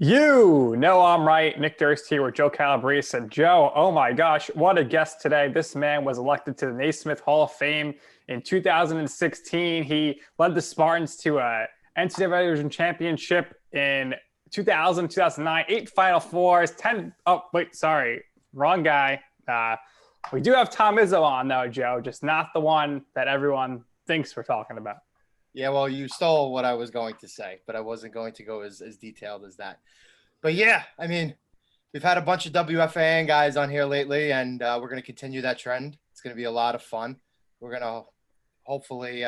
You know I'm right. Nick Durst here with Joe Calabrese. And Joe, oh my gosh, what a guest today. This man was elected to the Naismith Hall of Fame in 2016. He led the Spartans to a NCAA Division championship in 2000, 2009, 8 Final Fours, 10. Oh, wait, sorry. Wrong guy. We do have Tom Izzo on, though, Joe, just not the one that everyone thinks we're talking about. Yeah, well, you stole what I was going to say, but I wasn't going to go as detailed as that. But yeah, I mean, we've had a bunch of WFAN guys on here lately, and we're going to continue that trend. It's going to be a lot of fun. We're going to hopefully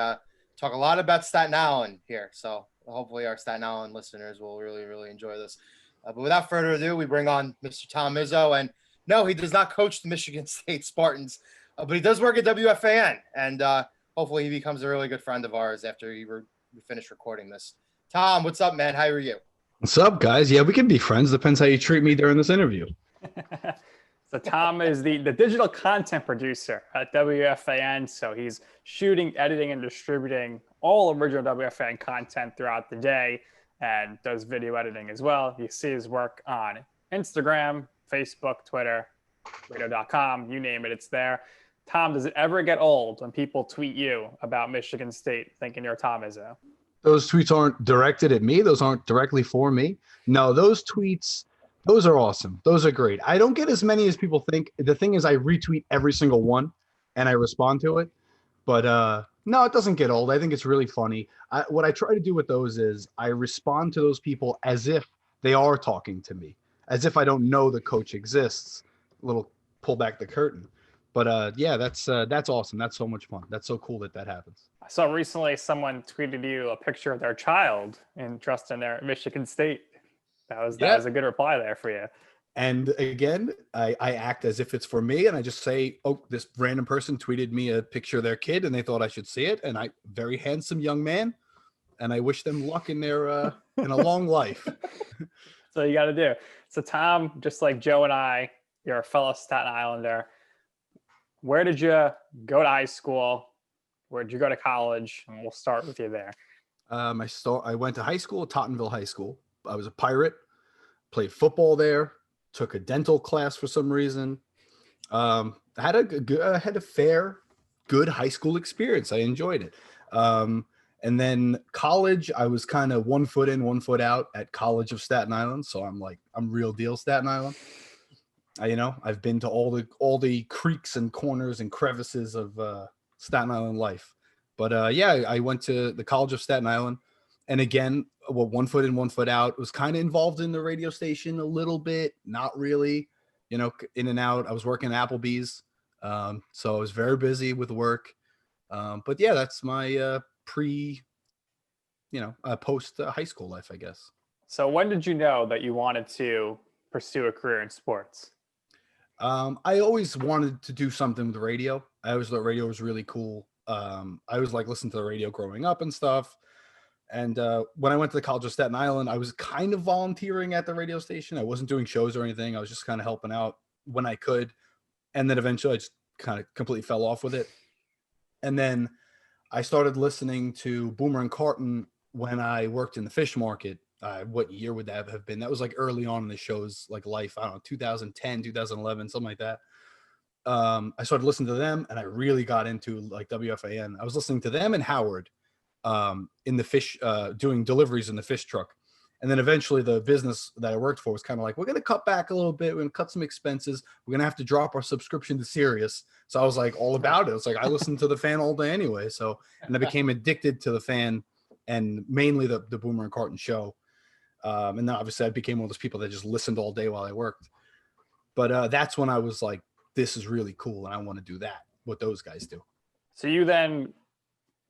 talk a lot about Staten Island here. So hopefully our Staten Island listeners will really, really enjoy this. But without further ado, we bring on Mr. Tom Izzo. And no, he does not coach the Michigan State Spartans, but he does work at WFAN. And hopefully he becomes a really good friend of ours after we finish recording this. Tom, what's up, man? How are you? What's up, guys? Yeah, we can be friends. Depends how you treat me during this interview. So Tom is the digital content producer at WFAN. So he's shooting, editing, and distributing all original WFAN content throughout the day and does video editing as well. You see his work on Instagram, Facebook, Twitter, radio.com, you name it, it's there. Tom, does it ever get old when people tweet you about Michigan State thinking you're Tom Izzo? Those tweets aren't directed at me. Those aren't directly for me. No, those tweets, those are awesome. Those are great. I don't get as many as people think. The thing is, I retweet every single one and I respond to it. But no, it doesn't get old. I think it's really funny. What I try to do with those is I respond to those people as if they are talking to me, as if I don't know the coach exists. A little pull back the curtain. But yeah, that's awesome. That's so much fun. That's so cool that happens. I saw recently someone tweeted you a picture of their child dressed in their Michigan State. That was a good reply there for you. And again, I act as if it's for me, and I just say, "Oh, this random person tweeted me a picture of their kid, and they thought I should see it." And very handsome young man, and I wish them luck in their in a long life. So you got to do. So Tom, just like Joe and I, you're a fellow Staten Islander. Where did you go to high school? Where did you go to college? And we'll start with you there. I went to high school, Tottenville High School. I was a Pirate, played football there, took a dental class for some reason. I had a fair, good high school experience. I enjoyed it. And then college, I was kind of 1 foot in, 1 foot out at College of Staten Island. So I'm real deal Staten Island. I've been to all the creeks and corners and crevices of Staten Island life. But yeah, I went to the College of Staten Island. And again, 1 foot in, 1 foot out. Was kind of involved in the radio station a little bit, not really, in and out. I was working at Applebee's. So I was very busy with work. But yeah, that's my post high school life, I guess. So when did you know that you wanted to pursue a career in sports? I always wanted to do something with radio. I always thought radio was really cool. I was listening to the radio growing up and stuff. And when I went to the College of Staten Island, I was kind of volunteering at the radio station. I wasn't doing shows or anything. I was just kind of helping out when I could. And then eventually I just kind of completely fell off with it. And then I started listening to Boomer Carton when I worked in the fish market. What year would that have been? That was early on in the show's life. I don't know, 2010, 2011, something like that. I started listening to them and I really got into WFAN. I was listening to them and Howard in the fish, doing deliveries in the fish truck. And then eventually the business that I worked for was kind of we're going to cut back a little bit. We're going to cut some expenses. We're going to have to drop our subscription to Sirius. So I was all about it. It's I listened to the Fan all day anyway. So, and I became addicted to the Fan and mainly the Boomer and Carton show. And then obviously I became one of those people that just listened all day while I worked. But that's when I was this is really cool. And I want to do that, what those guys do. So you then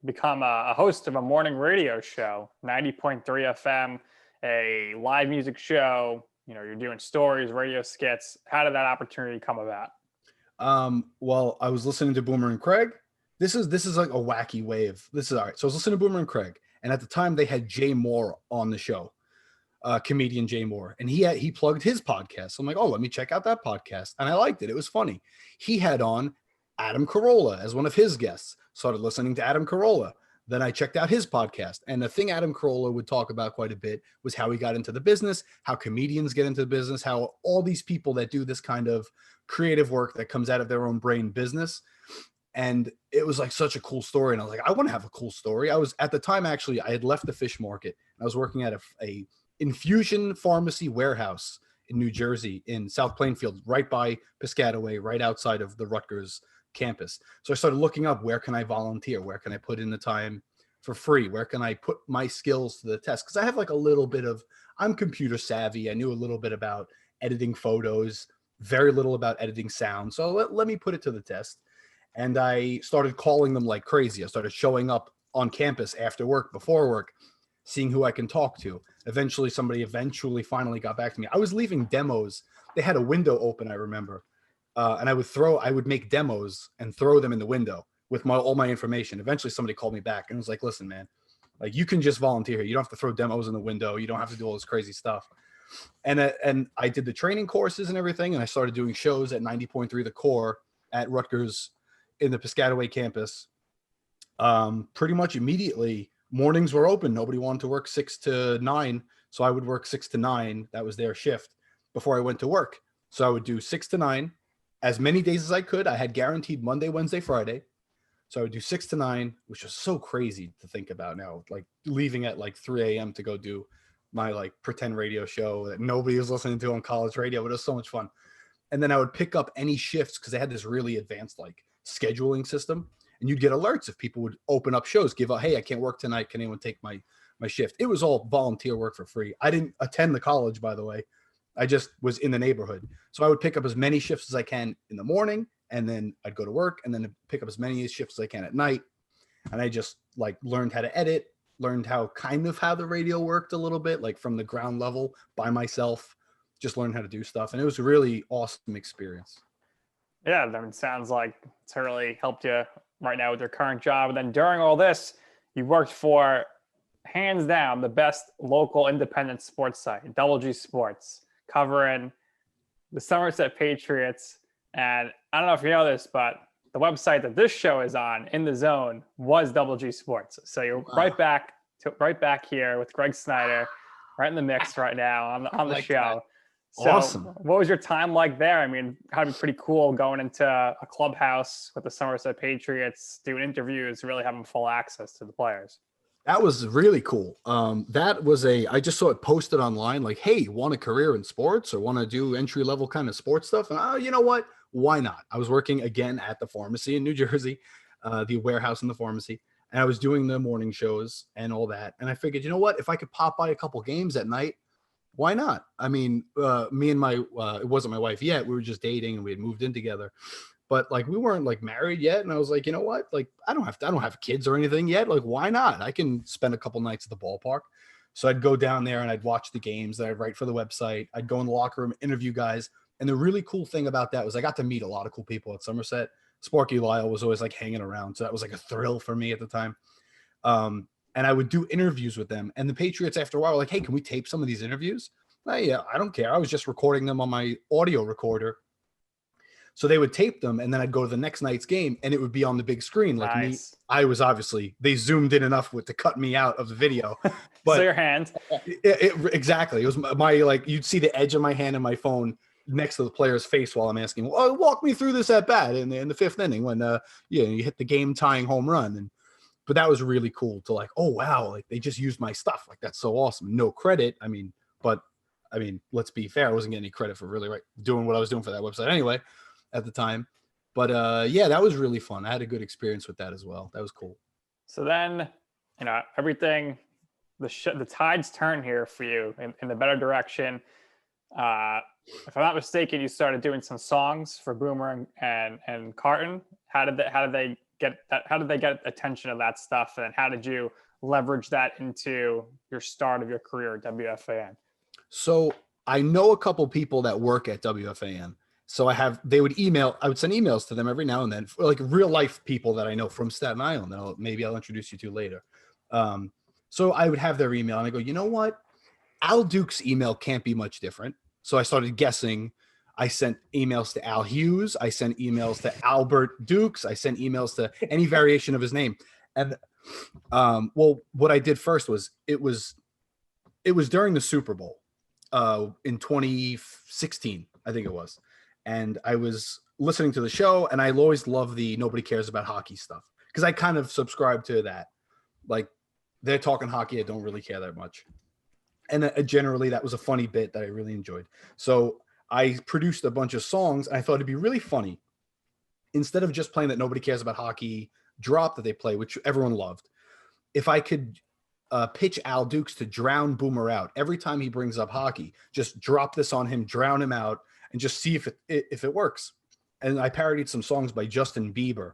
become a host of a morning radio show, 90.3 FM, a live music show. You're doing stories, radio skits. How did that opportunity come about? Well, I was listening to Boomer and Craig. This is a wacky wave. This is all right. So I was listening to Boomer and Craig. And at the time they had Jay Moore on the show. Comedian Jay Moore, and he plugged his podcast. So I'm oh, let me check out that podcast, and I liked it. It was funny. He had on Adam Carolla as one of his guests. Started listening to Adam Carolla. Then I checked out his podcast. And the thing Adam Carolla would talk about quite a bit was how he got into the business, how comedians get into the business, how all these people that do this kind of creative work that comes out of their own brain business. And it was like such a cool story. And I was like, I want to have a cool story. I was at the time, actually, I had left the fish market. I was working at a infusion pharmacy warehouse in New Jersey in South Plainfield, right by Piscataway, right outside of the Rutgers campus. So I started looking up, where can I volunteer? Where can I put in the time for free? Where can I put my skills to the test? Because I have like a little bit of, I'm computer savvy. I knew a little bit about editing photos, very little about editing sound. So let me put it to the test. And I started calling them like crazy. I started showing up on campus after work, before work, seeing who I can talk to. Eventually, somebody finally got back to me. I was leaving demos. They had a window open, I remember. And I would make demos and throw them in the window with all my information. Eventually, somebody called me back and was like, listen, man, like, you can just volunteer here. You don't have to throw demos in the window. You don't have to do all this crazy stuff. And I did the training courses and everything. And I started doing shows at 90.3 The Core at Rutgers in the Piscataway campus. Pretty much immediately, mornings were open. Nobody wanted to work 6 to 9. So I would work 6 to 9. That was their shift before I went to work. So I would do 6 to 9 as many days as I could. I had guaranteed Monday, Wednesday, Friday. So I would do 6 to 9, which was so crazy to think about now, like leaving at like 3 a.m. to go do my like pretend radio show that nobody was listening to on college radio, but it was so much fun. And then I would pick up any shifts because they had this really advanced like scheduling system, and you'd get alerts if people would open up shows, give out, hey, I can't work tonight. Can anyone take my shift? It was all volunteer work for free. I didn't attend the college, by the way. I just was in the neighborhood. So I would pick up as many shifts as I can in the morning, and then I'd go to work, and then pick up as many shifts as I can at night. And I just like learned how to edit, learned how the radio worked a little bit, like from the ground level by myself, just learned how to do stuff. And it was a really awesome experience. Yeah, I mean, it sounds like it's really helped you right now with your current job. And then during all this, you worked for, hands down, the best local independent sports site, Double G Sports, covering the Somerset Patriots. And I don't know if you know this, but the website that this show is on, In the Zone, was Double G Sports. So you're right back here with Greg Snyder, right in the mix right now on the show. That. So awesome. What was your time like there? I mean, had to be pretty cool going into a clubhouse with the Somerset Patriots, doing interviews, really having full access to the players. That was really cool. I just saw it posted online, like, hey, want a career in sports or want to do entry-level kind of sports stuff? And you know what? Why not? I was working again at the pharmacy in New Jersey, the warehouse in the pharmacy, and I was doing the morning shows and all that. And I figured, you know what? If I could pop by a couple games at night, why not? I mean, me and it wasn't my wife yet. We were just dating and we had moved in together. But like, we weren't like married yet. And I was like, you know what? Like, I don't have kids or anything yet. Like, why not? I can spend a couple nights at the ballpark. So I'd go down there and I'd watch the games. I'd write for the website. I'd go in the locker room, interview guys. And the really cool thing about that was I got to meet a lot of cool people at Somerset. Sparky Lyle was always like hanging around. So that was like a thrill for me at the time. And I would do interviews with them. And the Patriots, after a while, were like, hey, can we tape some of these interviews? Yeah, I don't care. I was just recording them on my audio recorder. So they would tape them, and then I'd go to the next night's game, and it would be on the big screen. Like nice. Me, I was obviously, they zoomed in enough to cut me out of the video. But so your hand. Exactly. It was my, like, you'd see the edge of my hand in my phone next to the player's face while I'm asking, well, walk me through this at bat in the fifth inning when you hit the game tying home run. But that was really cool to like, oh wow, like they just used my stuff. Like, that's so awesome. No credit. I mean, let's be fair. I wasn't getting any credit for really doing what I was doing for that website anyway at the time. But yeah, that was really fun. I had a good experience with that as well. That was cool. So then, everything, the tides turn here for you in the better direction. If I'm not mistaken, you started doing some songs for Boomer and Carton. How did they get attention to that stuff, and how did you leverage that into your start of your career at WFAN? So I know a couple people that work at WFAN. So I would send emails to them every now and then, like real life people that I know from Staten Island that maybe I'll introduce you to later. So I would have their email and I go, you know what? Al Duke's email can't be much different. So I started guessing. I sent emails to Al Hughes. I sent emails to Albert Dukes. I sent emails to any variation of his name. And Well, what I did first was it was during the Super Bowl in 2016, I think it was. And I was listening to the show, and I always love the nobody cares about hockey stuff because I kind of subscribe to that. Like, they're talking hockey, I don't really care that much. And generally, that was a funny bit that I really enjoyed. So I produced a bunch of songs, and I thought it'd be really funny. Instead of just playing that nobody cares about hockey drop that they play, which everyone loved, if I could pitch Al Dukes to drown Boomer out every time he brings up hockey, just drop this on him, drown him out, and just see if it works. And I parodied some songs by Justin Bieber.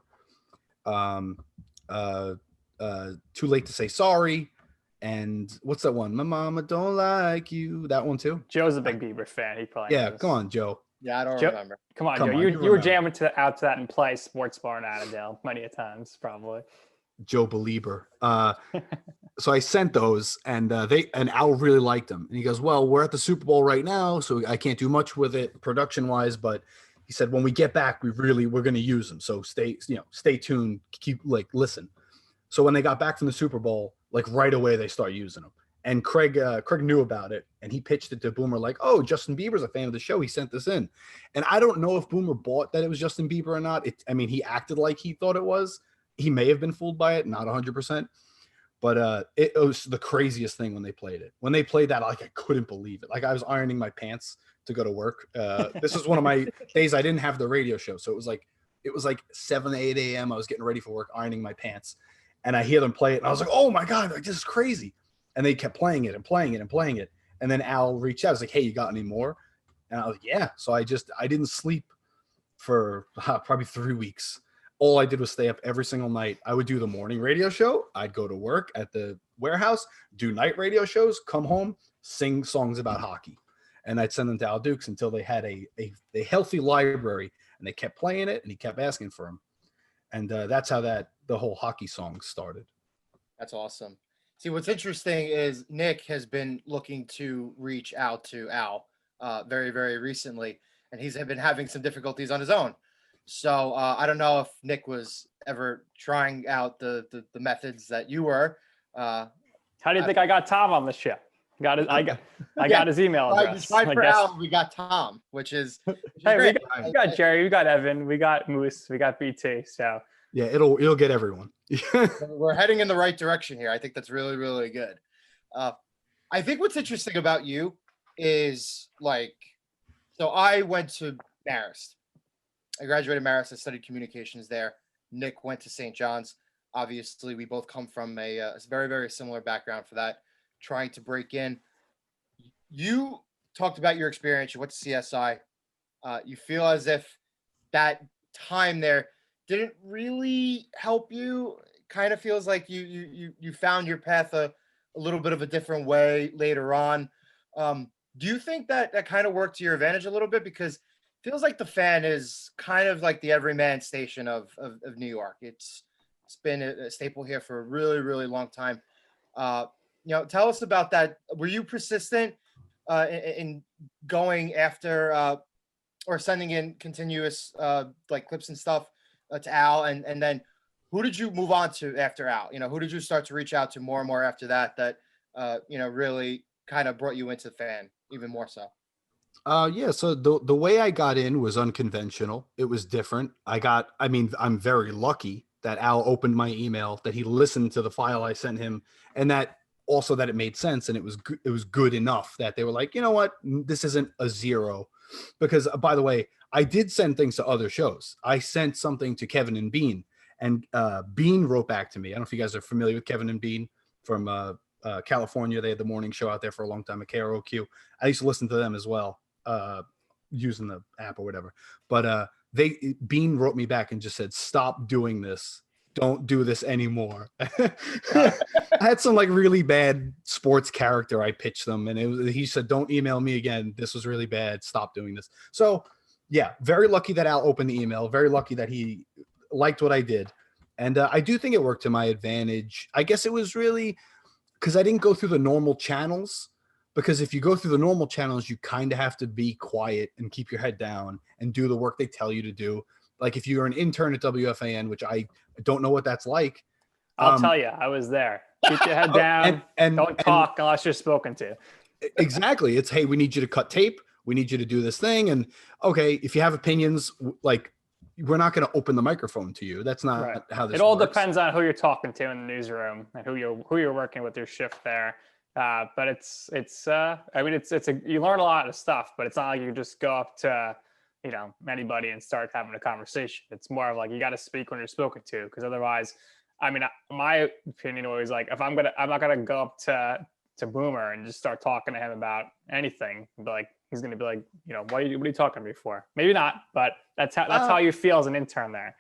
Too Late to Say Sorry. And what's that one? My mama don't like you. That one too. Joe's a big Bieber fan. He probably knows. Come on, Joe. Yeah, I don't Joe, remember. Come on, Come Joe. on, You you were remember. jamming out to that in play sports bar in Annandale many a times, probably. Joe Belieber. So I sent those, and Al really liked them. And he goes, "Well, we're at the Super Bowl right now, so I can't do much with it production wise, but." He said, when we get back, we're going to use them. So stay tuned, keep listen. So when they got back from the Super Bowl, right away, they start using them. And Craig knew about it, and he pitched it to Boomer oh, Justin Bieber's a fan of the show. He sent this in. And I don't know if Boomer bought that it was Justin Bieber or not. He acted like he thought it was. He may have been fooled by it, not 100%. But it was the craziest thing when they played it. When they played that, I couldn't believe it. I was ironing my pants to go to work. This is one of my days I didn't have the radio show. So it was like 7, 8 a.m. I was getting ready for work, ironing my pants. And I hear them play it. And I was like, oh my God, this is crazy. And they kept playing it and playing it and playing it. And then Al reached out. I was like, hey, you got any more? And I was like, yeah. So I didn't sleep for probably 3 weeks. All I did was stay up every single night. I would do the morning radio show. I'd go to work at the warehouse, do night radio shows, come home, sing songs about hockey. And I'd send them to Al Dukes until they had a healthy library, and they kept playing it, and he kept asking for them. And that's how the whole hockey song started. That's awesome. See, what's interesting is Nick has been looking to reach out to Al very, very recently, and he's been having some difficulties on his own. So I don't know if Nick was ever trying out the methods that you were. How do you think I got Tom on the show? I got his email address. You tried for Al, we got Tom, which is hey, we got Jerry, we got Evan, we got Moose, we got BT. So yeah, it'll get everyone. We're heading in the right direction here. I think that's really, really good. I think what's interesting about you is so I went to Marist. I graduated Marist. I studied communications there. Nick went to St. John's. Obviously, we both come from a very, very similar background for that, trying to break in. You talked about your experience. You went to CSI. You feel as if that time there didn't really help you. Kind of feels like you found your path a little bit of a different way later on. Do you think that kind of worked to your advantage a little bit? Because feels like the fan is kind of like the everyman station of New York. It's been a staple here for a really, really long time. Tell us about that. Were you persistent in going after or sending in continuous clips and stuff to Al? And then who did you move on to after Al? Who did you start to reach out to more and more after that really kind of brought you into the fan even more so? So the way I got in was unconventional. It was different. I'm very lucky that Al opened my email, that he listened to the file I sent him, and that it made sense, and it was good enough that they were like, you know what, this isn't a zero. Because by the way, I did send things to other shows. I sent something to Kevin and Bean, and Bean wrote back to me. I don't know if you guys are familiar with Kevin and Bean from California. They had the morning show out there for a long time at KROQ. I used to listen to them as well, using the app or whatever. But Bean wrote me back and just said, stop doing this. Don't do this anymore. I had some really bad sports character I pitched them, and he said, don't email me again. This was really bad. Stop doing this. So yeah, very lucky that Al opened the email. Very lucky that he liked what I did. And I do think it worked to my advantage. I guess it was really because I didn't go through the normal channels. Because if you go through the normal channels, you kind of have to be quiet and keep your head down and do the work they tell you to do. Like if you're an intern at WFAN, which I don't know what that's like. I'll tell you, I was there. Keep your head Oh, down. and Don't talk unless you're spoken to. exactly. It's, hey, we need you to cut tape. We need you to do this thing. And okay, if you have opinions, like, we're not going to open the microphone to you. That's not Right. how this It all works. depends on who you're talking to in the newsroom and who you're working with your shift there. But it's I mean it's you learn a lot of stuff, but it's not like you just go up to anybody and start having a conversation. It's more of like you got to speak when you're spoken to, because otherwise, I mean, my opinion always, like, if I'm not gonna go up to Boomer and just start talking to him about anything. But like, he's gonna be like, what are you talking to me for? Maybe not, but that's how you feel as an intern there.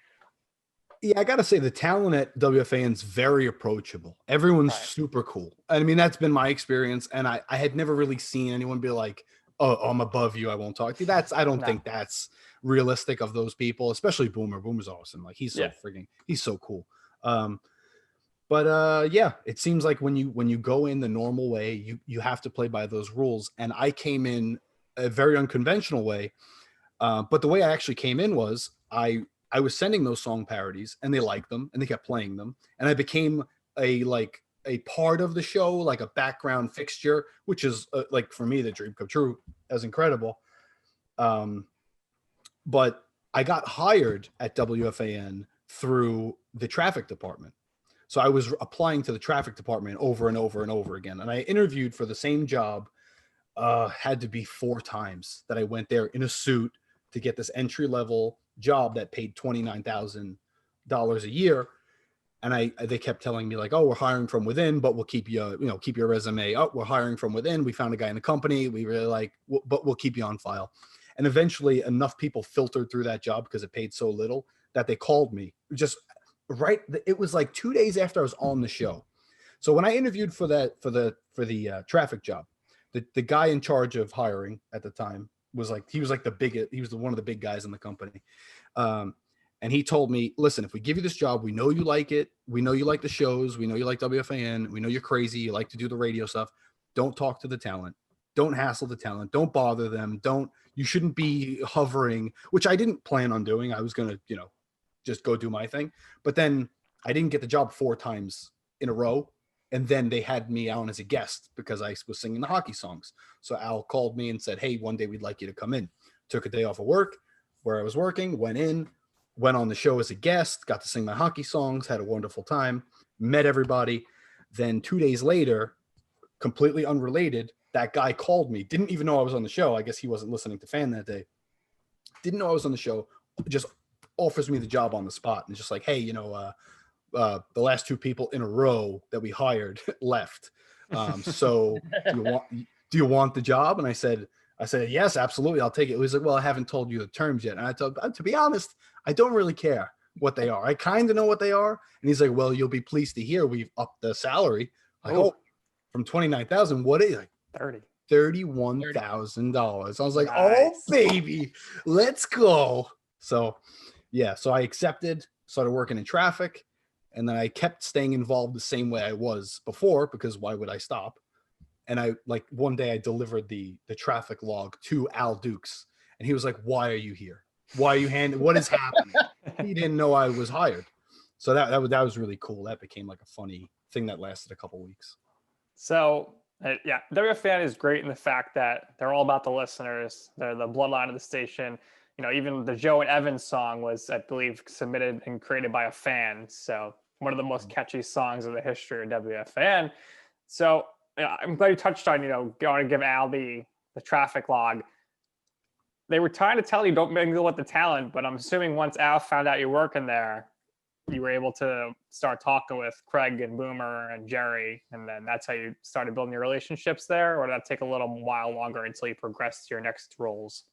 Yeah, I gotta say the talent at WFAN is very approachable. Everyone's Right. super cool. I mean, that's been my experience, and I had never really seen anyone be like, "Oh, I'm above you. I won't talk to you." I don't No. think that's realistic of those people, especially Boomer. Boomer's awesome. Like, he's so Yeah. he's so cool. Yeah, it seems like when you go in the normal way, you have to play by those rules. And I came in a very unconventional way. But the way I actually came in was I was sending those song parodies, and they liked them, and they kept playing them, and I became a part of the show, like a background fixture, which is like, for me, the dream come true. That was incredible. But I got hired at WFAN through the traffic department. So I was applying to the traffic department over and over and over again. And I interviewed for the same job. Had to be 4 times that I went there in a suit to get this entry level job that paid $29,000 a year. And they kept telling me, like, "Oh, we're hiring from within, but we'll keep you, keep your resume up. We're hiring from within. We found a guy in the company we really like, but we'll keep you on file." And eventually enough people filtered through that job because it paid so little that they called me it was like 2 days after I was on the show. So when I interviewed for the traffic job, the guy in charge of hiring at the time was like, he was like one of the big guys in the company. And he told me, "Listen, if we give you this job, we know you like it. We know you like the shows. We know you like WFAN. We know you're crazy. You like to do the radio stuff. Don't talk to the talent. Don't hassle the talent. Don't bother them. You shouldn't be hovering," which I didn't plan on doing. I was going to, just go do my thing. But then I didn't get the job 4 times in a row. And then they had me on as a guest because I was singing the hockey songs. So Al called me and said, "Hey, one day we'd like you to come in." Took a day off of work where I was working, went on the show as a guest, got to sing my hockey songs, had a wonderful time, met everybody. Then 2 days later, completely unrelated, that guy called me, didn't even know I was on the show. I guess he wasn't listening to Fan that day. Didn't know I was on the show, just offers me the job on the spot. And just like, "Hey, the last 2 people in a row that we hired left. So do you want the job?" And I said, "Yes, absolutely. I'll take it." He was like, "Well, I haven't told you the terms yet." And I told, to be honest, I don't really care what they are. I kind of know what they are. And he's like, "Well, you'll be pleased to hear we've upped the salary." Like, "Oh, from 29,000, what is it?" Like, 30. $31,000. I was like, Nice. "Oh, baby, let's go." So yeah, so I accepted, started working in traffic, and then I kept staying involved the same way I was before, because why would I stop? And one day I delivered the traffic log to Al Dukes, and he was like, "Why are you here? Why are you what is happening?" He didn't know I was hired. So that was really cool. That became like a funny thing that lasted a couple weeks. So yeah, WFAN is great in the fact that they're all about the listeners. They're the bloodline of the station. Even the Joe and Evans song was, I believe, submitted and created by a fan. So one of the most catchy songs in the history of WFAN. So I'm glad you touched on, going to give Al the traffic log. They were trying to tell you don't mingle with the talent, but I'm assuming once Al found out you're working there, you were able to start talking with Craig and Boomer and Jerry, and then that's how you started building your relationships there? Or did that take a little while longer until you progressed to your next roles?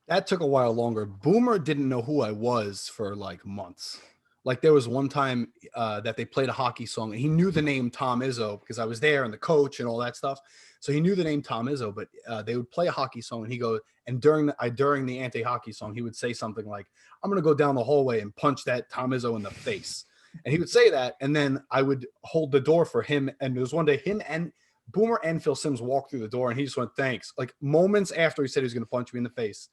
That took a while longer. Boomer didn't know who I was for like months. Like, there was one time that they played a hockey song, and he knew the name Tom Izzo because I was there, and the coach and all that stuff. So he knew the name Tom Izzo, but they would play a hockey song, and he goes, and during the anti-hockey song, he would say something like, "I'm going to go down the hallway and punch that Tom Izzo in the face." And he would say that, and then I would hold the door for him. And there was one day him and Boomer and Phil Simms walked through the door, and he just went, "Thanks." Like, moments after he said he was going to punch me in the face.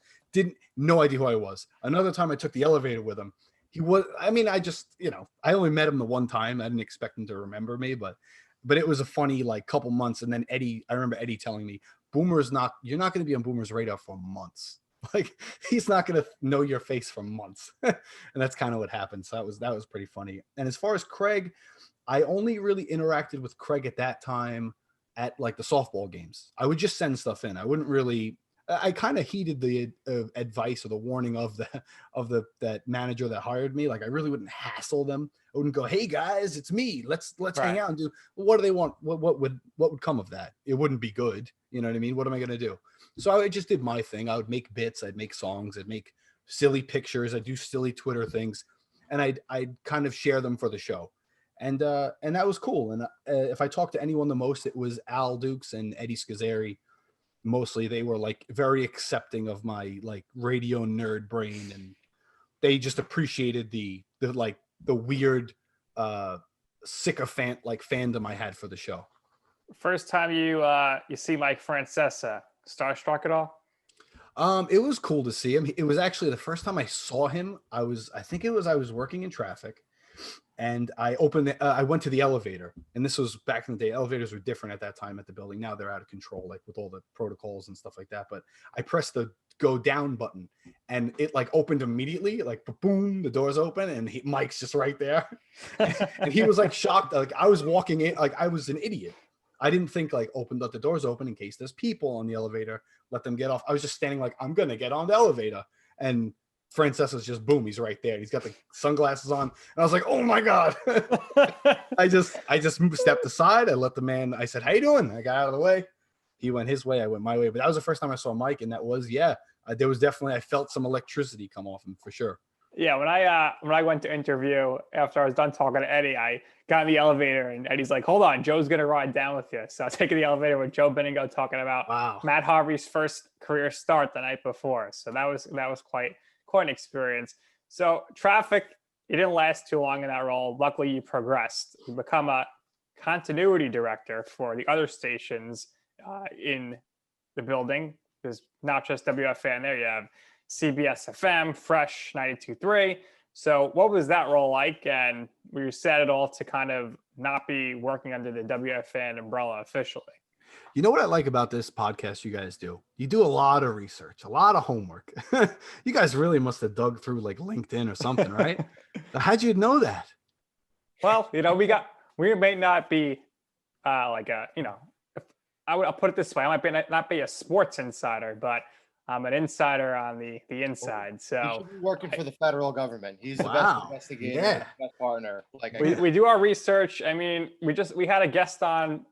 No idea who I was. Another time I took the elevator with him. He was, I mean, I just, I only met him the one time. I didn't expect him to remember me, but it was a funny like couple months. And then I remember Eddie telling me, you're not going to be on Boomer's radar for months. Like he's not going to know your face for months. And that's kind of what happened. So that was pretty funny. And as far as Craig, I only really interacted with Craig at that time at like the softball games. I would just send stuff in. I wouldn't really, I kind of heeded the advice or the warning of that manager that hired me. Like I really wouldn't hassle them. I wouldn't go, "Hey guys, it's me. Let's hang out and do." Well, what do they want? What would come of that? It wouldn't be good. You know what I mean? What am I gonna do? So I just did my thing. I would make bits. I'd make songs. I'd make silly pictures. I'd do silly Twitter things, and I'd kind of share them for the show, and that was cool. And if I talked to anyone the most, it was Al Dukes and Eddie Scazzeri. Mostly they were like very accepting of my like radio nerd brain, and they just appreciated the weird sycophant like fandom I had for the show. First time you see Mike Francesa, starstruck at all? It was cool to see him. It was actually the first time I saw him. I was working in traffic, and I went to the elevator, and this was back in the day. Elevators were different at that time at the building. Now they're out of control, like with all the protocols and stuff like that. But I pressed the go down button, and it like opened immediately, like boom, the doors open, and Mike's just right there. And he was like shocked. Like I was walking in, like I was an idiot. I didn't think like let the doors open in case there's people on the elevator, let them get off. I was just standing like, I'm going to get on the elevator. And Francesa's just boom, he's right there. He's got the sunglasses on. And I was like, oh my God. I just stepped aside. I let the man, I said, "How you doing?" I got out of the way. He went his way. I went my way. But that was the first time I saw Mike. And that was, there was definitely, I felt some electricity come off him for sure. Yeah, when I went to interview after I was done talking to Eddie, I got in the elevator and Eddie's like, "Hold on, Joe's gonna ride down with you." So I was taking the elevator with Joe Benningo talking about Matt Harvey's first career start the night before. So that was quite an experience. So traffic, you didn't last too long in that role. Luckily, you progressed. You become a continuity director for the other stations in the building. There's not just WFAN there. You have CBS FM, Fresh 92.3. So what was that role like? And were you sad at all to kind of not be working under the WFAN umbrella officially? You know what I like about this podcast you guys do? You do a lot of research, a lot of homework. You guys really must have dug through like LinkedIn or something, right? How'd you know that? Well, we may not be I'll put it this way. I might not be a sports insider, but I'm an insider on the inside. So he should be working for the federal government. He's the best investigator, the best partner. Like we do our research. I mean, we had a guest on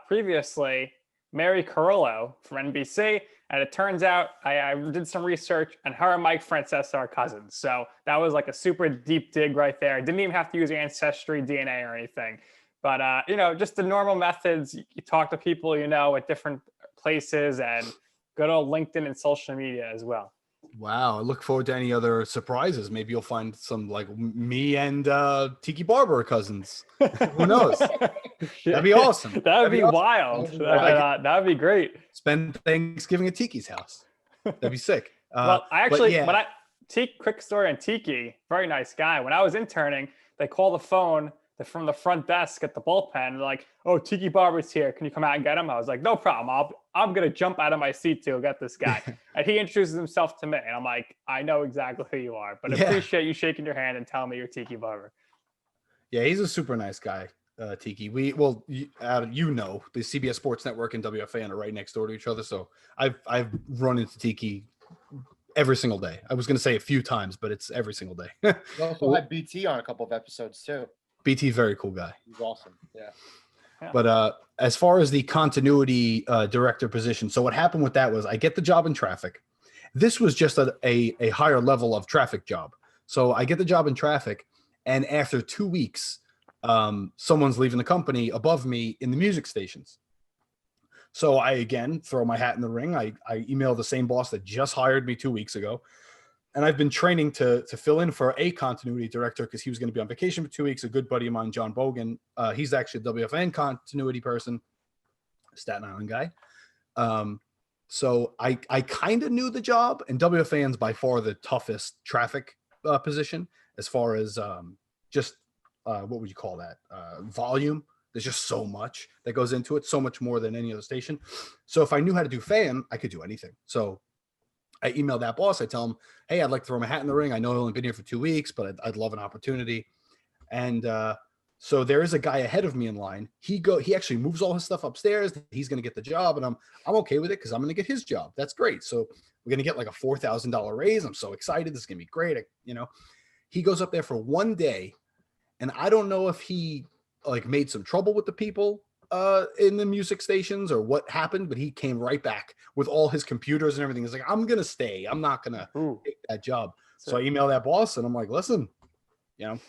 previously, Mary Carollo from NBC, and it turns out I did some research, and her and Mike Francesa are cousins. So that was like a super deep dig right there. I didn't even have to use Ancestry, DNA, or anything. But just the normal methods. You talk to people at different places, and good old LinkedIn and social media as well. Wow. I look forward to any other surprises. Maybe you'll find some like me and Tiki Barber are cousins. Who knows? That'd be awesome. That would be wild. That would be great. Spend Thanksgiving at Tiki's house. That'd be sick. Well, quick story on Tiki, very nice guy. When I was interning, they call the phone from the front desk at the bullpen. They're like, "Oh, Tiki Barber's here. Can you come out and get him?" I was like, "No problem. I'm going to jump out of my seat to get this guy." And he introduces himself to me. And I'm like, "I know exactly who you are, but I appreciate you shaking your hand and telling me you're Tiki Barber." Yeah, he's a super nice guy, Tiki. The CBS Sports Network and WFAN are right next door to each other. So I've run into Tiki every single day. I was going to say a few times, but it's every single day. We also had BT on a couple of episodes too. BT, very cool guy. He's awesome. Yeah. But as far as the continuity director position, so what happened with that was I get the job in traffic. This was just a higher level of traffic job. So I get the job in traffic, and after 2 weeks, someone's leaving the company above me in the music stations. So I, again, throw my hat in the ring. I email the same boss that just hired me 2 weeks ago. And I've been training to fill in for a continuity director because he was going to be on vacation for 2 weeks. A good buddy of mine, John Bogan, he's actually a WFN continuity person, Staten Island guy. So I kind of knew the job, and WFAN's by far the toughest traffic position. as far as just what would you call that? Volume. There's just so much that goes into it, so much more than any other station. So if I knew how to do fan, I could do anything. So I email that boss. I tell him, hey, I'd like to throw my hat in the ring. I know I've only been here for 2 weeks, but I'd love an opportunity. And so there is a guy ahead of me in line. He actually moves all his stuff upstairs. He's going to get the job, and I'm okay with it because I'm going to get his job. That's great. So we're going to get like a $4,000 raise. I'm so excited. This is going to be great. He goes up there for 1 day, and I don't know if he like made some trouble with the people in the music stations or what happened, but he came right back with all his computers and everything. He's like, I'm going to stay. I'm not going to take that job. So I email that boss, and I'm like, listen,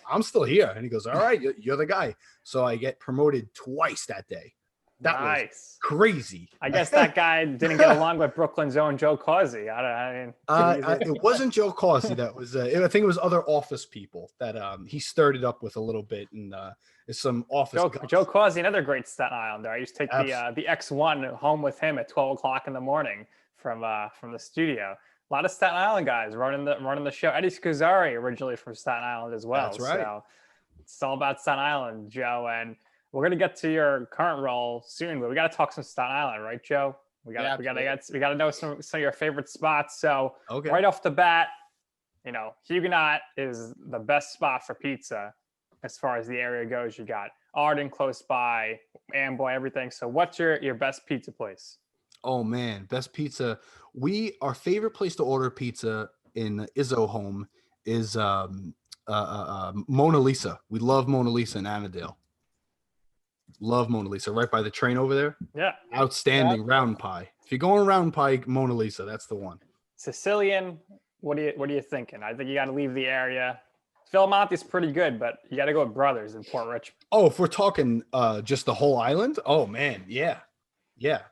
I'm still here. And he goes, all right, you're the guy. So I get promoted twice that day. That was crazy. I guess that guy didn't get along with Brooklyn's own Joe Causey. It wasn't Joe Causey. That was, I think it was other office people that he stirred it up with a little bit. And some office. Joe Causey, another great Staten Islander. I used to take the X1 home with him at 12 o'clock in the morning from the studio. A lot of Staten Island guys running the show. Eddie Scazzari originally from Staten Island as well. That's right. So it's all about Staten Island, Joe. And we're gonna get to your current role soon, but we got to talk some Staten Island, right, Joe? We got to know some of your favorite spots. So right off the bat, Huguenot is the best spot for pizza as far as the area goes. You got Arden close by, Amboy, everything. So what's your best pizza place? Oh man, best pizza. Our favorite place to order pizza in Izzo home is Mona Lisa. We love Mona Lisa in Annandale. Love Mona Lisa, right by the train over there. Yeah. Outstanding round pie. If you're going round pie, Mona Lisa, that's the one. Sicilian, what are you thinking? I think you got to leave the area. Philamonte's pretty good, but you got to go with Brothers in Port Richmond. Oh, if we're talking just the whole island, oh man, yeah.